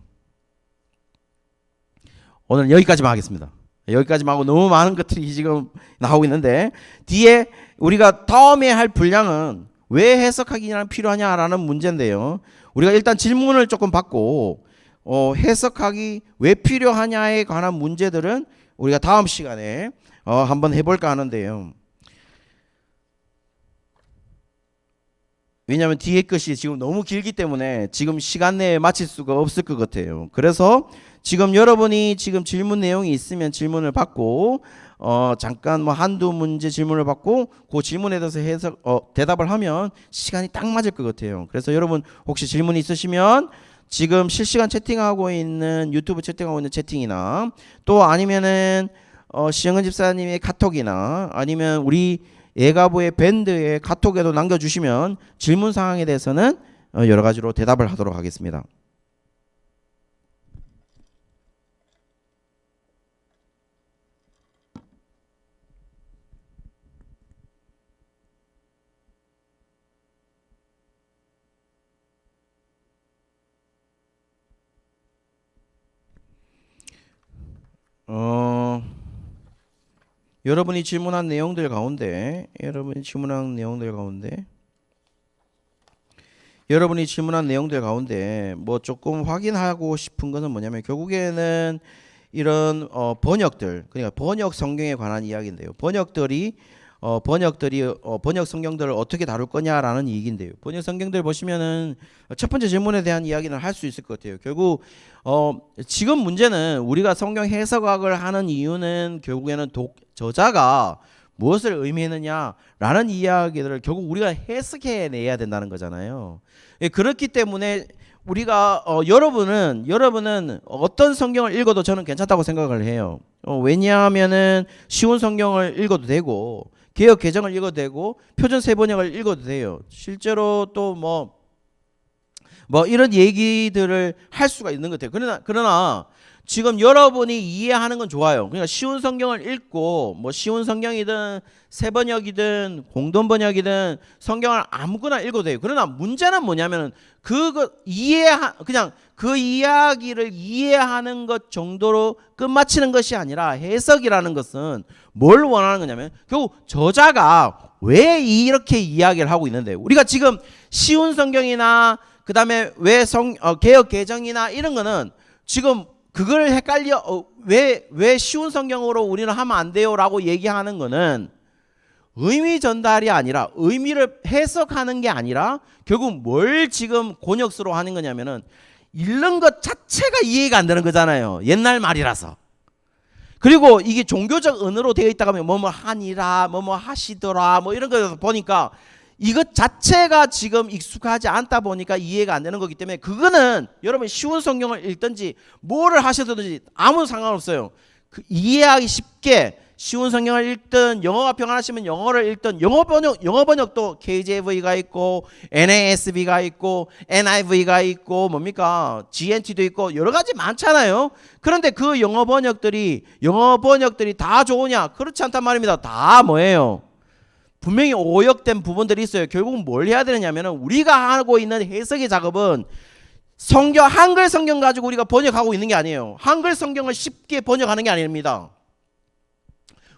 Speaker 1: 오늘 여기까지만 하겠습니다. 여기까지만 하고 너무 많은 것들이 지금 나오고 있는데, 뒤에 우리가 다음에 할 분량은 왜 해석학이 필요하냐라는 문제인데요. 우리가 일단 질문을 조금 받고 해석학이 왜 필요하냐에 관한 문제들은 우리가 다음 시간에 한번 해볼까 하는데요. 왜냐하면 뒤에 것이 지금 너무 길기 때문에 지금 시간 내에 마칠 수가 없을 것 같아요. 그래서 지금 여러분이 지금 질문 내용이 있으면 질문을 받고 잠깐 뭐 한두 문제 질문을 받고 그 질문에 대해서 대답을 하면 시간이 딱 맞을 것 같아요. 그래서 여러분 혹시 질문이 있으시면 지금 실시간 채팅하고 있는 유튜브 채팅하고 있는 채팅이나 또 아니면은 시영은 집사님의 카톡이나 아니면 우리 예가부의 밴드의 카톡에도 남겨주시면 질문 사항에 대해서는 여러 가지로 대답을 하도록 하겠습니다. 여러분이 질문한 내용들 가운데 뭐 조금 확인하고 싶은 것은 뭐냐면, 결국에는 이런 번역들, 그러니까 번역 성경에 관한 이야기인데요. 번역들이 번역 성경들을 어떻게 다룰 거냐라는 얘기인데요. 번역 성경들 보시면은 첫 번째 질문에 대한 이야기는 할 수 있을 것 같아요. 결국 지금 문제는 우리가 성경 해석학을 하는 이유는 결국에는 저자가 무엇을 의미했느냐라는 이야기들을 결국 우리가 해석해내야 된다는 거잖아요. 그렇기 때문에 우리가 여러분은 어떤 성경을 읽어도 저는 괜찮다고 생각을 해요. 왜냐하면은 쉬운 성경을 읽어도 되고 개역 개정을 읽어도 되고 표준 세번역을 읽어도 돼요. 실제로 또 뭐 이런 얘기들을 할 수가 있는 것 같아요. 그러나 지금 여러분이 이해하는 건 좋아요. 그러니까 쉬운 성경을 읽고 뭐 쉬운 성경이든 세번역이든 공동번역이든 성경을 아무거나 읽어도 돼요. 그러나 문제는 뭐냐면은 그냥 그 이야기를 이해하는 것 정도로 끝마치는 것이 아니라, 해석이라는 것은 뭘 원하는 거냐면 결국 저자가 왜 이렇게 이야기를 하고 있는데, 우리가 지금 쉬운 성경이나 그 다음에 왜 개역 개정이나 이런 거는 지금 그걸 헷갈려 왜 쉬운 성경으로 우리는 하면 안 돼요 라고 얘기하는 거는 의미 전달이 아니라, 의미를 해석하는 게 아니라 결국 뭘 지금 곤역스러워 하는 거냐면은 읽는 것 자체가 이해가 안 되는 거잖아요. 옛날 말이라서. 그리고 이게 종교적 언어로 되어 있다가 뭐뭐 하니라 뭐뭐 하시더라 뭐 이런 거 보니까 이것 자체가 지금 익숙하지 않다 보니까 이해가 안 되는 거기 때문에, 그거는 여러분이 쉬운 성경을 읽든지 뭐를 하셔든지 아무 상관없어요. 이해하기 쉽게 쉬운 성경을 읽든 영어가 평안하시면 영어를 읽든, 영어 번역도 KJV가 있고 NASB가 있고 NIV가 있고 뭡니까 GNT도 있고 여러 가지 많잖아요. 그런데 그 영어 번역들이 다 좋으냐? 그렇지 않단 말입니다. 다 뭐예요? 분명히 오역된 부분들이 있어요. 결국은 뭘 해야 되느냐면은, 우리가 하고 있는 해석의 작업은 한글 성경 가지고 우리가 번역하고 있는 게 아니에요. 한글 성경을 쉽게 번역하는 게 아닙니다.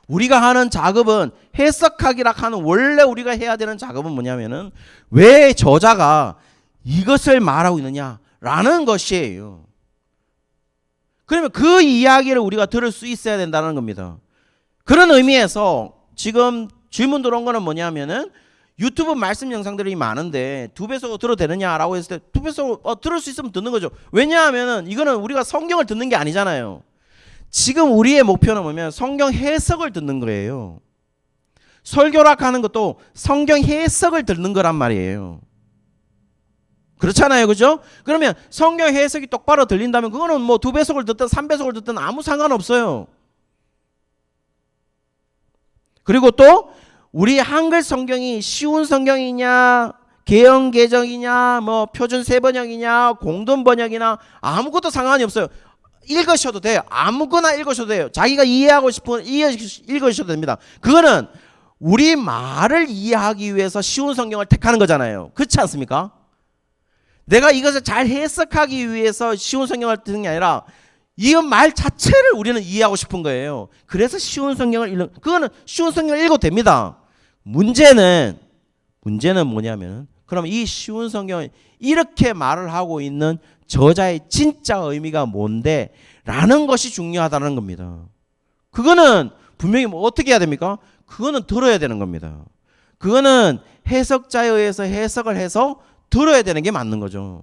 Speaker 1: 우리가 하는 작업은 해석학이라 하는, 원래 우리가 해야 되는 작업은 뭐냐면은 왜 저자가 이것을 말하고 있느냐라는 것이에요. 그러면 그 이야기를 우리가 들을 수 있어야 된다는 겁니다. 그런 의미에서 지금 질문 들어온 거는 뭐냐면은, 유튜브 말씀 영상들이 많은데 2배속 들어도 되느냐라고 했을 때 2배속 들을 수 있으면 듣는 거죠. 왜냐하면은 이거는 우리가 성경을 듣는 게 아니잖아요. 지금 우리의 목표는 뭐냐면 성경 해석을 듣는 거예요. 설교락 하는 것도 성경 해석을 듣는 거란 말이에요. 그렇잖아요. 그죠? 그러면 성경 해석이 똑바로 들린다면 그거는 뭐 2배속을 듣든 3배속을 듣든 아무 상관없어요. 그리고 또 우리 한글 성경이 쉬운 성경이냐 개형 개정이냐 뭐 표준 세번역이냐 공동 번역이나 아무것도 상관이 없어요. 읽으셔도 돼요. 아무거나 읽으셔도 돼요. 자기가 이해하고 싶은 읽으셔도 됩니다. 그거는 우리 말을 이해하기 위해서 쉬운 성경을 택하는 거잖아요. 그렇지 않습니까? 내가 이것을 잘 해석하기 위해서 쉬운 성경을 듣는 게 아니라 이 말 자체를 우리는 이해하고 싶은 거예요. 그래서 쉬운 성경을 읽는, 그거는 쉬운 성경을 읽어도 됩니다. 문제는 뭐냐면 그럼 이 쉬운 성경을 이렇게 말을 하고 있는 저자의 진짜 의미가 뭔데? 라는 것이 중요하다는 겁니다. 그거는 분명히 뭐 어떻게 해야 됩니까? 그거는 들어야 되는 겁니다. 그거는 해석자에 의해서 해석을 해서 들어야 되는 게 맞는 거죠.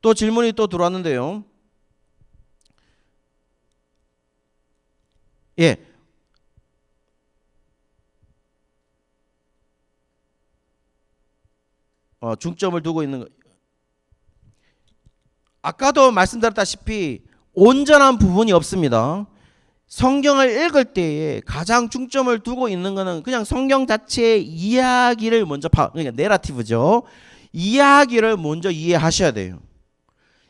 Speaker 1: 또 질문이 또 들어왔는데요. 예. 중점을 두고 있는 거. 아까도 말씀드렸다시피 온전한 부분이 없습니다. 성경을 읽을 때에 가장 중점을 두고 있는 것은 그냥 성경 자체의 이야기를 먼저 그러니까 내러티브죠. 이야기를 먼저 이해하셔야 돼요.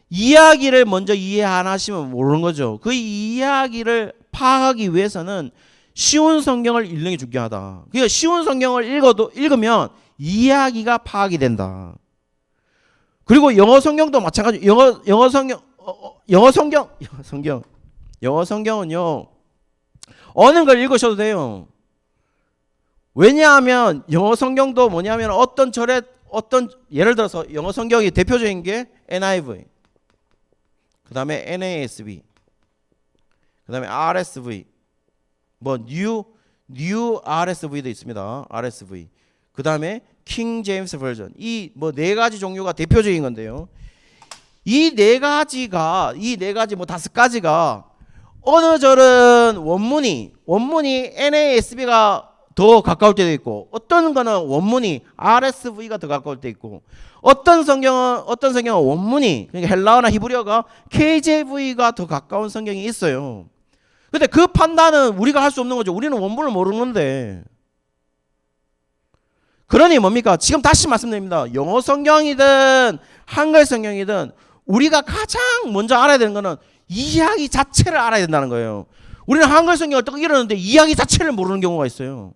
Speaker 1: 이야기를 먼저 이해 안 하시면 모르는 거죠. 그 이야기를 파악하기 위해서는 쉬운 성경을 읽는 게 중요하다. 그러니까 쉬운 성경을 읽으면 이야기가 파악이 된다. 그리고 영어 성경도 마찬가지. 영어 성경은요. 어느 걸 읽으셔도 돼요. 왜냐하면 영어 성경도 뭐냐면 예를 들어서 영어 성경이 대표적인 게 NIV, 그 다음에 NASB, 그 다음에 RSV, 뭐 New RSV도 있습니다. RSV. 그 다음에 킹 제임스 버전. 이 뭐 4가지 종류가 대표적인 건데요. 이 네 가지 뭐 5가지가 어느 절은 원문이 NASB가 더 가까울 때도 있고 어떤 거는 원문이 RSV가 더 가까울 때 있고 어떤 성경은 원문이 그러니까 헬라어나 히브리어가 KJV가 더 가까운 성경이 있어요. 근데 그 판단은 우리가 할 수 없는 거죠. 우리는 원문을 모르는데. 그러니 뭡니까? 지금 다시 말씀드립니다. 영어 성경이든 한글 성경이든 우리가 가장 먼저 알아야 되는 거는 이야기 자체를 알아야 된다는 거예요. 우리는 한글 성경을 딱 읽었는데 이야기 자체를 모르는 경우가 있어요.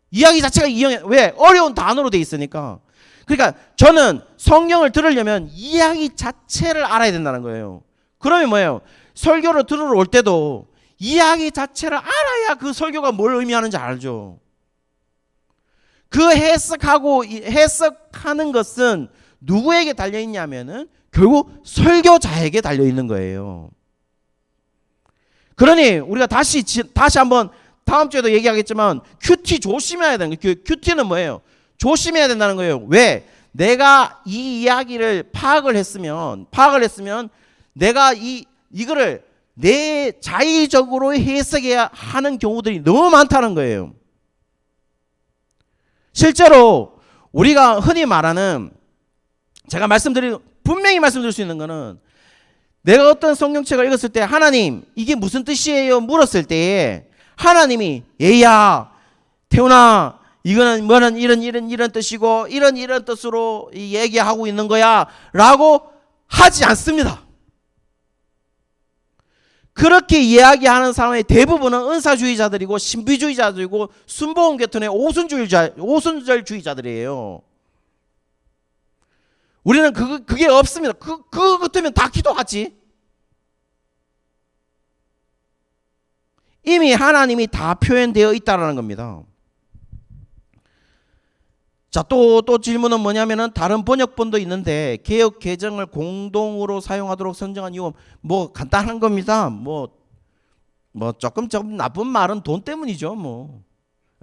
Speaker 1: 이야기 자체가 왜? 어려운 단어로 돼 있으니까. 그러니까 저는 성경을 들으려면 이야기 자체를 알아야 된다는 거예요. 그러면 뭐예요? 설교를 들으러 올 때도 이야기 자체를 알아야 그 설교가 뭘 의미하는지 알죠. 그 해석하는 것은 누구에게 달려있냐면은 결국 설교자에게 달려있는 거예요. 그러니 우리가 다시 한번 다음 주에도 얘기하겠지만 큐티 조심해야 되는 거예요. 큐티는 뭐예요? 조심해야 된다는 거예요. 왜? 내가 이 이야기를 파악을 했으면 내가 이거를 내 자의적으로 해석해야 하는 경우들이 너무 많다는 거예요. 실제로 우리가 흔히 말하는 제가 분명히 말씀드릴 수 있는 거는 내가 어떤 성경책을 읽었을 때 하나님 이게 무슨 뜻이에요? 물었을 때에 하나님이 얘야 태훈아 이거는 뭐는 이런 뜻이고 이런 뜻으로 얘기하고 있는 거야 라고 하지 않습니다. 그렇게 이야기하는 사람의 대부분은 은사주의자들이고 신비주의자들이고 순복음계통의 오순절주의자들이에요. 우리는 그게 없습니다. 그거 같으면 다 기도하지. 이미 하나님이 다 표현되어 있다는 겁니다. 자, 또 질문은 뭐냐면은 다른 번역본도 있는데 개역 개정을 공동으로 사용하도록 선정한 이유 뭐 간단한 겁니다. 뭐 조금 나쁜 말은 돈 때문이죠.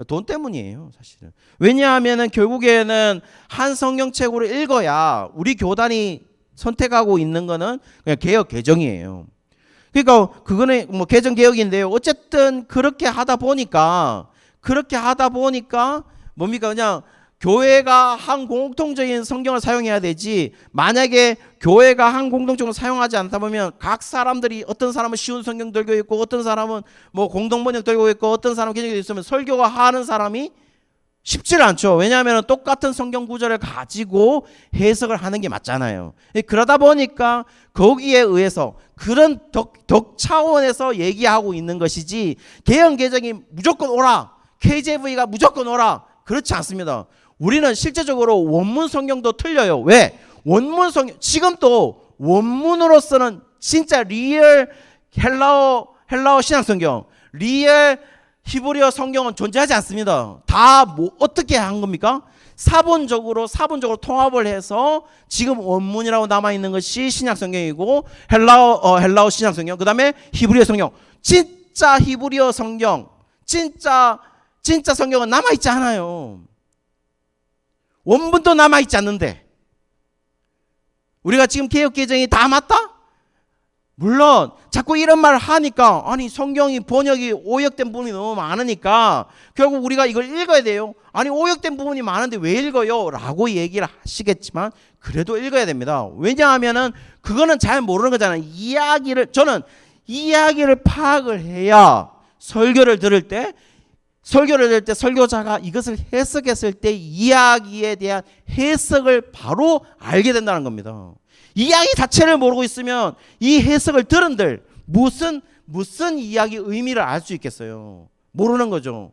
Speaker 1: 돈 때문이에요, 사실은. 왜냐하면은 결국에는 한 성경책으로 읽어야 우리 교단이 선택하고 있는 거는 그냥 개혁 개정이에요. 그러니까 그거는 뭐 개정 개혁인데요. 어쨌든 그렇게 하다 보니까 뭡니까? 그냥 교회가 한 공통적인 성경을 사용해야 되지, 만약에 교회가 한 공통적으로 사용하지 않다 보면 각 사람들이, 어떤 사람은 쉬운 성경 들고 있고 어떤 사람은 뭐 공동번역 들고 있고 어떤 사람은 개정이 있으면 설교가 하는 사람이 쉽지를 않죠. 왜냐하면 똑같은 성경 구절을 가지고 해석을 하는 게 맞잖아요. 그러다 보니까 거기에 의해서 그런 덕 차원에서 얘기하고 있는 것이지, 개헌 개정이 무조건 오라, KJV가 무조건 오라, 그렇지 않습니다. 우리는 실제적으로 원문 성경도 틀려요. 왜? 원문 성경, 지금 또 원문으로서는 진짜 리얼 헬라어 신약 성경, 리얼 히브리어 성경은 존재하지 않습니다. 다 뭐 어떻게 한 겁니까? 사본적으로 통합을 해서 지금 원문이라고 남아 있는 것이 신약 성경이고, 헬라어 신약 성경, 그다음에 히브리어 성경. 진짜 히브리어 성경, 진짜 성경은 남아 있지 않아요. 원문도 남아 있지 않는데 우리가 지금 개혁 개정이 다 맞다? 물론 자꾸 이런 말을 하니까, 아니 성경이 번역이 오역된 부분이 너무 많으니까 결국 우리가 이걸 읽어야 돼요. 아니 오역된 부분이 많은데 왜 읽어요? 라고 얘기를 하시겠지만 그래도 읽어야 됩니다. 왜냐하면은 그거는 잘 모르는 거잖아요. 저는 이야기를 파악을 해야 설교를 들을 때 설교자가 이것을 해석했을 때 이야기에 대한 해석을 바로 알게 된다는 겁니다. 이야기 자체를 모르고 있으면 이 해석을 들은들 무슨 이야기 의미를 알 수 있겠어요? 모르는 거죠.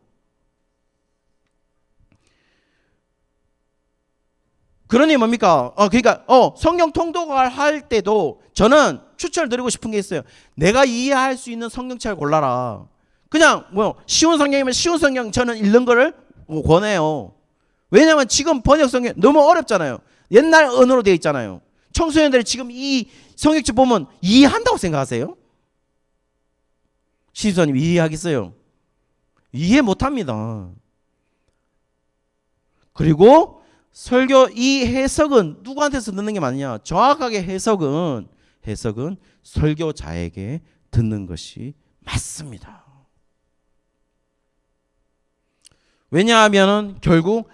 Speaker 1: 그러니 뭡니까? 그러니까 성경 통독을 할 때도 저는 추천을 드리고 싶은 게 있어요. 내가 이해할 수 있는 성경책을 골라라. 그냥 쉬운 성경이면 쉬운 성경 저는 읽는 거를 권해요. 왜냐하면 지금 번역 성경 너무 어렵잖아요. 옛날 언어로 되어 있잖아요. 청소년들이 지금 이 성경책 보면 이해한다고 생각하세요? 시수님 이해하겠어요? 이해 못합니다. 그리고 설교 이 해석은 누구한테서 듣는 게 맞냐? 정확하게 해석은 설교자에게 듣는 것이 맞습니다. 왜냐하면 결국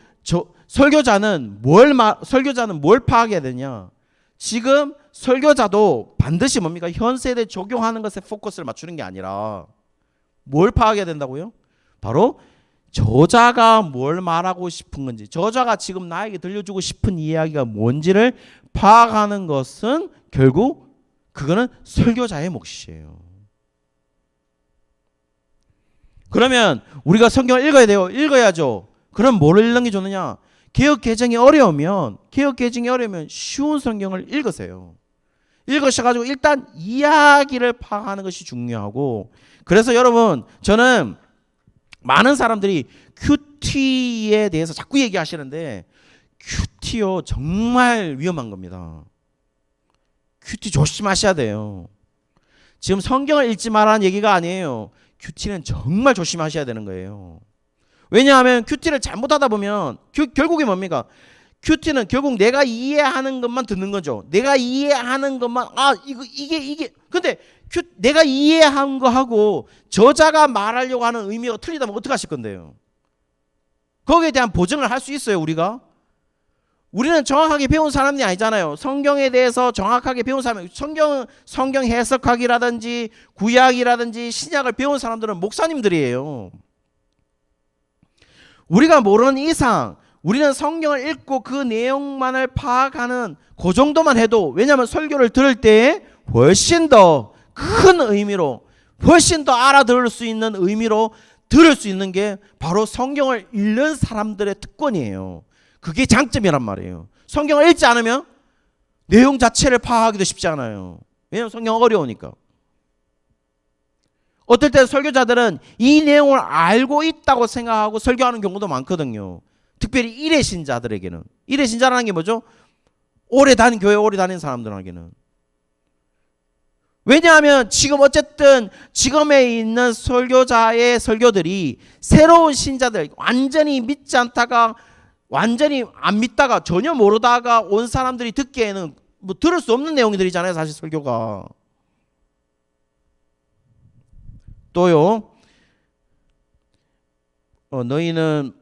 Speaker 1: 설교자는 뭘 파악해야 되냐? 지금 설교자도 반드시 뭡니까? 현 세대에 적용하는 것에 포커스를 맞추는 게 아니라 뭘 파악해야 된다고요? 바로 저자가 뭘 말하고 싶은 건지, 저자가 지금 나에게 들려주고 싶은 이야기가 뭔지를 파악하는 것은 결국 그거는 설교자의 몫이에요. 그러면 우리가 성경을 읽어야 돼요. 읽어야죠. 그럼 뭘 읽는 게 좋느냐? 개혁 개정이 어려우면 쉬운 성경을 읽으세요. 읽으셔가지고 일단 이야기를 파악하는 것이 중요하고, 그래서 여러분 저는 많은 사람들이 큐티에 대해서 자꾸 얘기하시는데 큐티요 정말 위험한 겁니다. 큐티 조심하셔야 돼요. 지금 성경을 읽지 말라는 얘기가 아니에요. 큐티는 정말 조심하셔야 되는 거예요. 왜냐하면 큐티를 잘못하다 보면 결국에 뭡니까? 큐티는 결국 내가 이해하는 것만 듣는 거죠. 내가 이해하는 것만, 이게 근데 내가 이해한 거하고 저자가 말하려고 하는 의미가 틀리다면 어떡하실 건데요? 거기에 대한 보증을 할 수 있어요, 우리가? 우리는 정확하게 배운 사람이 아니잖아요. 성경에 대해서 정확하게 배운 사람, 성경 해석학이라든지 구약이라든지 신약을 배운 사람들은 목사님들이에요. 우리가 모르는 이상 우리는 성경을 읽고 그 내용만을 파악하는 그 정도만 해도, 왜냐하면 설교를 들을 때 훨씬 더 큰 의미로, 훨씬 더 알아들을 수 있는 의미로 들을 수 있는 게 바로 성경을 읽는 사람들의 특권이에요. 그게 장점이란 말이에요. 성경을 읽지 않으면 내용 자체를 파악하기도 쉽지 않아요. 왜냐하면 성경은 어려우니까. 어떨 때 설교자들은 이 내용을 알고 있다고 생각하고 설교하는 경우도 많거든요. 특별히 일회 신자들에게는. 일회 신자라는 게 뭐죠? 오래 다닌 교회 오래 다닌 사람들에게는. 왜냐하면 지금 어쨌든 지금에 있는 설교자의 설교들이 새로운 신자들, 완전히 믿지 않다가, 완전히 안 믿다가, 전혀 모르다가 온 사람들이 듣기에는 뭐 들을 수 없는 내용들이잖아요, 사실 설교가. 또요, 너희는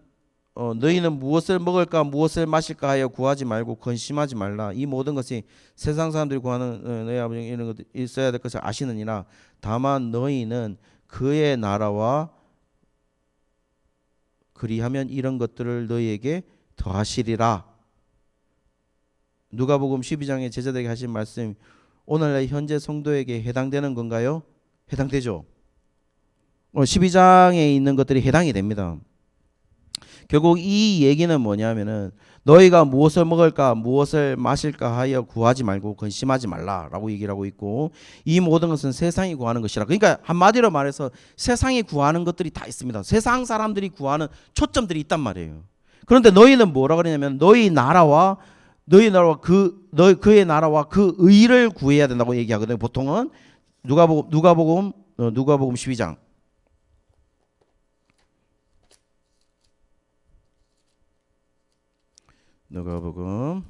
Speaker 1: 무엇을 먹을까 무엇을 마실까 하여 구하지 말고 근심하지 말라. 이 모든 것이 세상 사람들이 구하는 너희 아버지 이런 것 있어야 될 것을 아시느니라. 다만 너희는 그의 나라와 그리하면 이런 것들을 너희에게 더하시리라. 누가복음 12장에 제자들에게 하신 말씀 오늘날 현재 성도에게 해당되는 건가요? 해당되죠. 12장에 있는 것들이 해당이 됩니다. 결국 이 얘기는 뭐냐면은 너희가 무엇을 먹을까 무엇을 마실까 하여 구하지 말고 근심하지 말라라고 얘기를 하고 있고, 이 모든 것은 세상이 구하는 것이라. 그러니까 한마디로 말해서 세상이 구하는 것들이 다 있습니다. 세상 사람들이 구하는 초점들이 있단 말이에요. 그런데 너희는 뭐라 그러냐면 너희 나라와 그의 나라와 그 의를 구해야 된다고 얘기하거든요. 보통은 누가복음 12장. 누가복음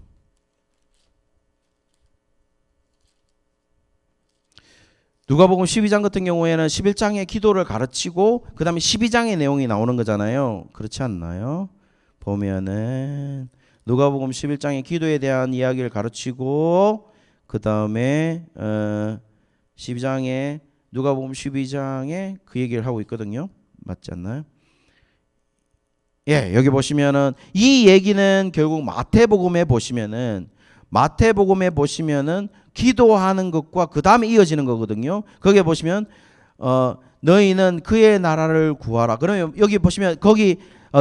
Speaker 1: 12장 같은 경우에는 11장의 기도를 가르치고 그 다음에 12장의 내용이 나오는 거잖아요. 그렇지 않나요? 보면은 누가복음 11장의 기도에 대한 이야기를 가르치고 그 다음에 12장에 누가복음 12장에 그 얘기를 하고 있거든요. 맞지 않나요? 예, 여기 보시면은 이 얘기는 결국 마태복음에 보시면은 기도하는 것과 그 다음에 이어지는 거거든요. 거기에 보시면 너희는 그의 나라를 구하라. 그러면 여기 보시면 거기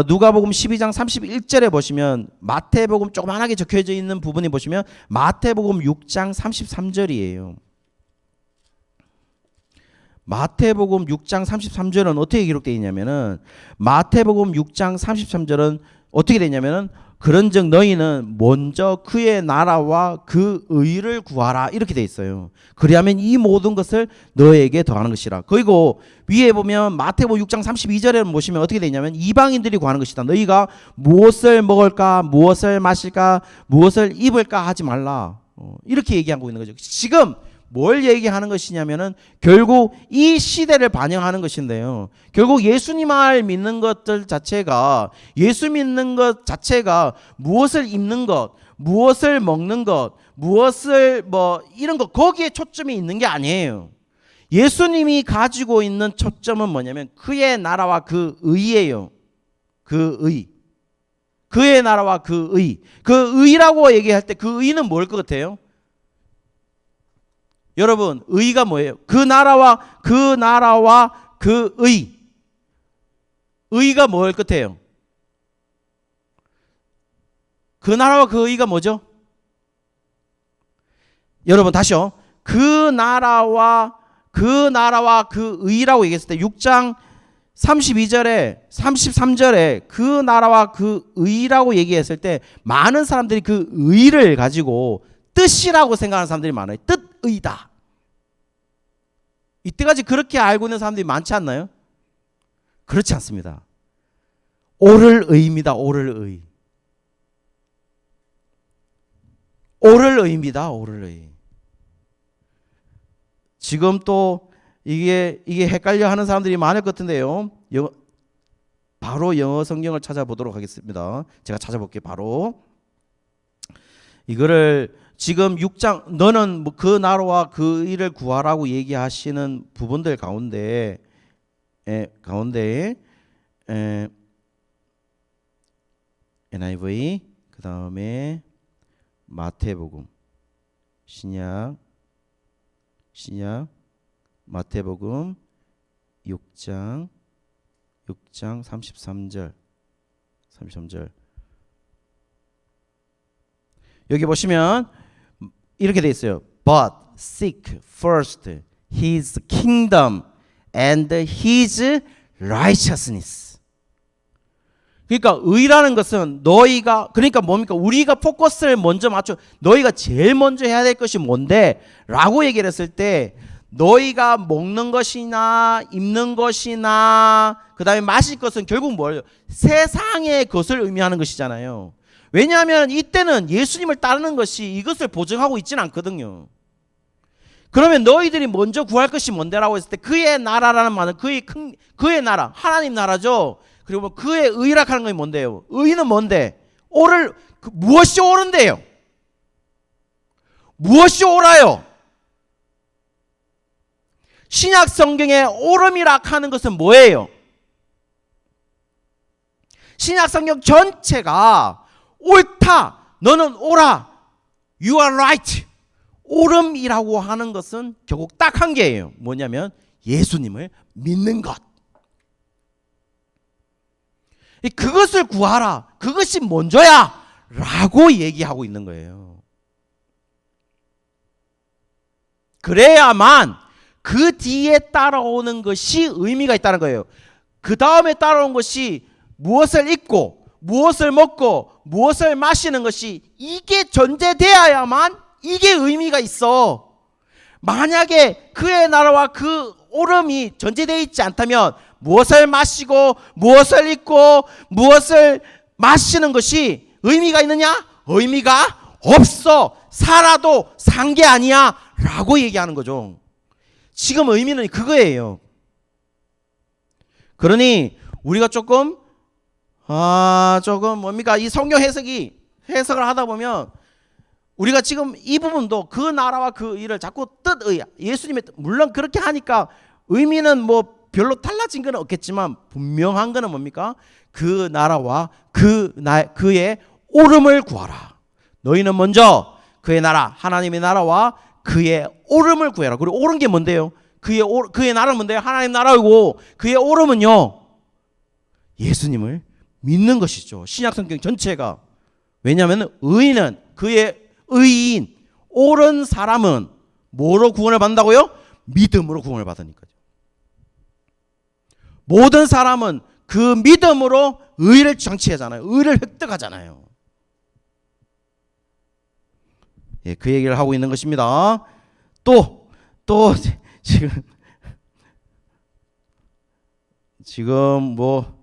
Speaker 1: 누가복음 12장 31절에 보시면 마태복음 조그만하게 적혀져 있는 부분이 보시면 마태복음 6장 33절이에요. 마태복음 6장 33절은 어떻게 기록되어 있냐면은 마태복음 6장 33절은 어떻게 되냐면은 그런즉 너희는 먼저 그의 나라와 그 의를 구하라 이렇게 돼 있어요. 그리하면 이 모든 것을 너에게 더하는 것이라. 그리고 위에 보면 마태복음 6장 32절에 보시면 어떻게 되냐면 이방인들이 구하는 것이다. 너희가 무엇을 먹을까 무엇을 마실까 무엇을 입을까 하지 말라. 이렇게 얘기하고 있는 거죠. 지금 뭘 얘기하는 것이냐면은 결국 이 시대를 반영하는 것인데요. 결국 예수님을 믿는 것들 자체가 예수 믿는 것 자체가 무엇을 입는 것, 무엇을 먹는 것, 무엇을 뭐 이런 것 거기에 초점이 있는 게 아니에요. 예수님이 가지고 있는 초점은 뭐냐면 그의 나라와 그 의예요. 그 의. 그의 나라와 그 의. 그 의라고 얘기할 때 그 의는 뭘 것 같아요? 여러분, 의가 뭐예요? 그 나라와 그 의. 의가 뭘 같아요? 그 나라와 그 의가 뭐죠? 여러분, 다시요. 그 나라와 그 의라고 얘기했을 때 6장 32절에 33절에 그 나라와 그 의라고 얘기했을 때 많은 사람들이 그 의를 가지고 뜻이라고 생각하는 사람들이 많아요. 뜻의다. 이때까지 그렇게 알고 있는 사람들이 많지 않나요? 그렇지 않습니다. 옳을 의입니다. 옳을 의. 옳을 의입니다. 옳을 의. 지금 또 이게 헷갈려 하는 사람들이 많을 것 같은데요. 바로 영어 성경을 찾아보도록 하겠습니다. 제가 찾아볼게요. 바로 이거를 지금 6장 너는 그 나라와 그 일을 구하라고 얘기하시는 부분들 가운데 NIV 그 다음에 마태복음 신약 마태복음 6장 33절 여기 보시면 이렇게 돼 있어요. But seek first his kingdom and his righteousness. 그러니까 의라는 것은 너희가 그러니까 뭡니까? 우리가 포커스를 먼저 맞춰 너희가 제일 먼저 해야 될 것이 뭔데? 라고 얘기를 했을 때 너희가 먹는 것이나 입는 것이나 그 다음에 마실 것은 결국 뭐예요? 세상의 것을 의미하는 것이잖아요. 왜냐하면 이때는 예수님을 따르는 것이 이것을 보증하고 있지는 않거든요. 그러면 너희들이 먼저 구할 것이 뭔데라고 했을 때 그의 나라라는 말은 그의 나라, 하나님 나라죠. 그리고 그의 의라고 하는 것이 뭔데요? 의는 뭔데? 무엇이 옳은데요? 무엇이 옳아요? 신약 성경의 옳음이라 하는 것은 뭐예요? 신약 성경 전체가 옳다, 너는 옳아, you are right. 옳음이라고 하는 것은 결국 딱 한 개예요. 뭐냐면 예수님을 믿는 것. 그것을 구하라, 그것이 먼저야 라고 얘기하고 있는 거예요. 그래야만 그 뒤에 따라오는 것이 의미가 있다는 거예요. 그 다음에 따라온 것이 무엇을 입고 무엇을 먹고 무엇을 마시는 것이 이게 전제되어야만 이게 의미가 있어. 만약에 그의 나라와 그 옳음이 전제되어 있지 않다면 무엇을 마시고 무엇을 입고 무엇을 마시는 것이 의미가 있느냐? 의미가 없어. 살아도 산 게 아니야 라고 얘기하는 거죠. 지금 의미는 그거예요. 그러니 우리가 조금 뭡니까? 이 성경 해석을 하다 보면 우리가 지금 이 부분도 그 나라와 그 일을 자꾸 예수님의 물론 그렇게 하니까 의미는 뭐 별로 달라진 건 없겠지만 분명한 거는 뭡니까? 그 나라와 그의 옳음을 구하라. 너희는 먼저 그의 나라, 하나님의 나라와 그의 옳음을 구해라. 그리고 옳은 게 뭔데요? 그의 나라는 뭔데요? 하나님 나라이고 그의 옳음은요, 예수님을 믿는 것이죠. 신약 성경 전체가. 왜냐하면 의인은 그의 의인, 옳은 사람은 뭐로 구원을 받는다고요? 믿음으로 구원을 받으니까요. 모든 사람은 그 믿음으로 의를 장치하잖아요. 의를 획득하잖아요. 예, 그 얘기를 하고 있는 것입니다. 또 지금 뭐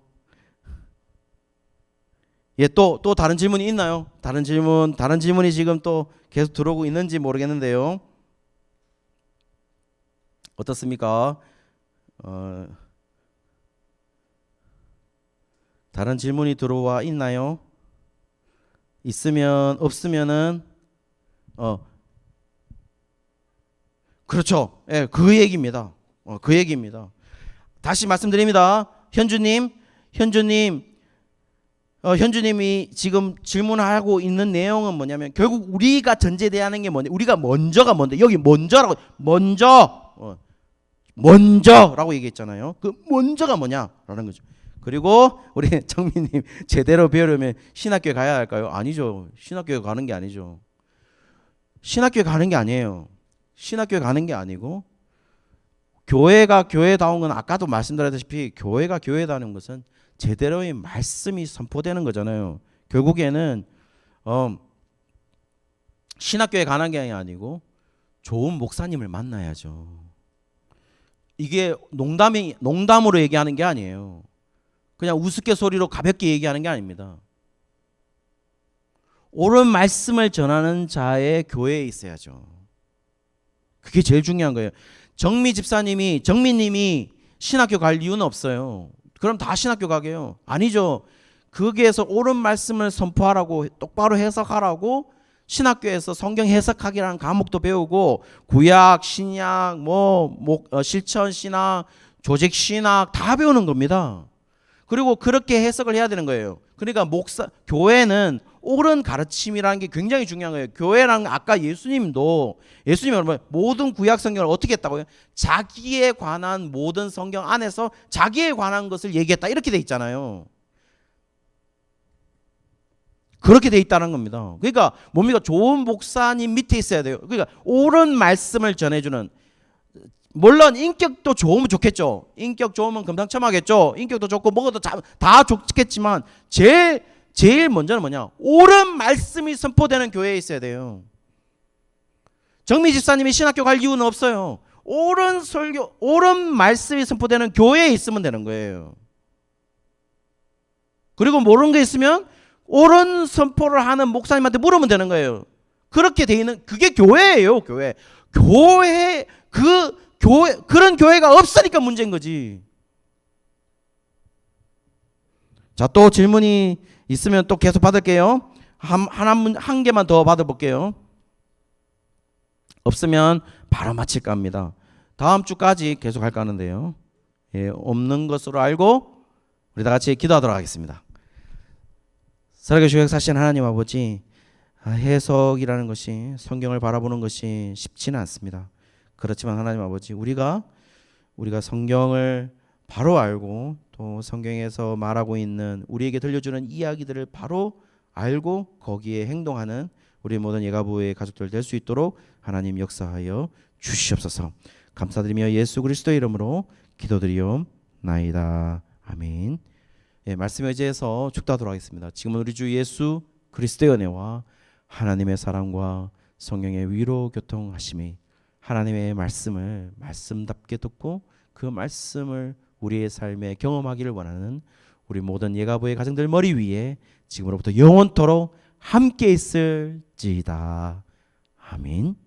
Speaker 1: 또 다른 질문이 있나요? 다른 질문이 지금 또 계속 들어오고 있는지 모르겠는데요. 어떻습니까? 다른 질문이 들어와 있나요? 없으면은 그렇죠. 예, 그 얘기입니다. 그 얘기입니다. 다시 말씀드립니다. 현주님이 지금 질문하고 있는 내용은 뭐냐면 결국 우리가 전제돼야 하는 게 뭐냐? 우리가 먼저가 뭔데? 여기 먼저라고 먼저라고 얘기했잖아요. 그 먼저가 뭐냐라는 거죠. 그리고 우리 정민님 제대로 배우려면 신학교에 가야 할까요? 아니죠. 신학교에 가는 게 아니죠. 신학교에 가는 게 아니에요. 신학교에 가는 게 아니고 교회가 교회다운 건 아까도 말씀드렸다시피 교회가 교회다운 것은 제대로의 말씀이 선포되는 거잖아요. 결국에는 신학교에 가는 게 아니고 좋은 목사님을 만나야죠. 이게 농담으로 얘기하는 게 아니에요. 그냥 우스갯소리로 가볍게 얘기하는 게 아닙니다. 옳은 말씀을 전하는 자의 교회에 있어야죠. 그게 제일 중요한 거예요. 정민님이 신학교 갈 이유는 없어요. 그럼 다 신학교 가게요? 아니죠. 거기에서 옳은 말씀을 선포하라고, 똑바로 해석하라고 신학교에서 성경 해석하기라는 과목도 배우고 구약, 신약, 실천 신학, 조직 신학 다 배우는 겁니다. 그리고 그렇게 해석을 해야 되는 거예요. 그러니까 교회는 옳은 가르침이라는 게 굉장히 중요한 거예요. 교회랑 아까 예수님이 모든 구약 성경을 어떻게 했다고요? 자기에 관한 모든 성경 안에서 자기에 관한 것을 얘기했다 이렇게 돼 있잖아요. 그렇게 돼 있다는 겁니다. 그러니까 뭡니까? 좋은 목사님 밑에 있어야 돼요. 그러니까 옳은 말씀을 전해주는, 물론 인격도 좋으면 좋겠죠. 인격 좋으면 금상첨화겠죠. 인격도 좋고 먹어도 다 좋겠지만 제일 먼저는 뭐냐? 옳은 말씀이 선포되는 교회에 있어야 돼요. 정미 집사님이 신학교 갈 이유는 없어요. 옳은 설교, 옳은 말씀이 선포되는 교회에 있으면 되는 거예요. 그리고 모르는 게 있으면 옳은 선포를 하는 목사님한테 물으면 되는 거예요. 그렇게 돼 있는 그게 교회예요. 교회 그런 교회가 없으니까 문제인 거지. 자, 또 질문이 있으면 또 계속 받을게요. 한 개만 더 받아볼게요. 없으면 바로 마칠까 합니다. 다음 주까지 계속 할까 하는데요. 예, 없는 것으로 알고 우리 다 같이 기도하도록 하겠습니다. 살아계시고 역사하시는 하나님 아버지, 해석이라는 것이, 성경을 바라보는 것이 쉽지는 않습니다. 그렇지만 하나님 아버지, 우리가 성경을 바로 알고 또 성경에서 말하고 있는 우리에게 들려주는 이야기들을 바로 알고 거기에 행동하는 우리 모든 예가부의 가족들 될 수 있도록 하나님 역사하여 주시옵소서. 감사드리며 예수 그리스도의 이름으로 기도드리옵나이다. 아멘. 예, 말씀에 의지해서 축도하도록 하겠습니다. 지금은 우리 주 예수 그리스도의 은혜와 하나님의 사랑과 성령의 위로 교통하심이 하나님의 말씀을 말씀답게 듣고 그 말씀을 우리의 삶에 경험하기를 원하는 우리 모든 예가부의 가정들 머리 위에 지금으로부터 영원토록 함께 있을지이다. 아멘.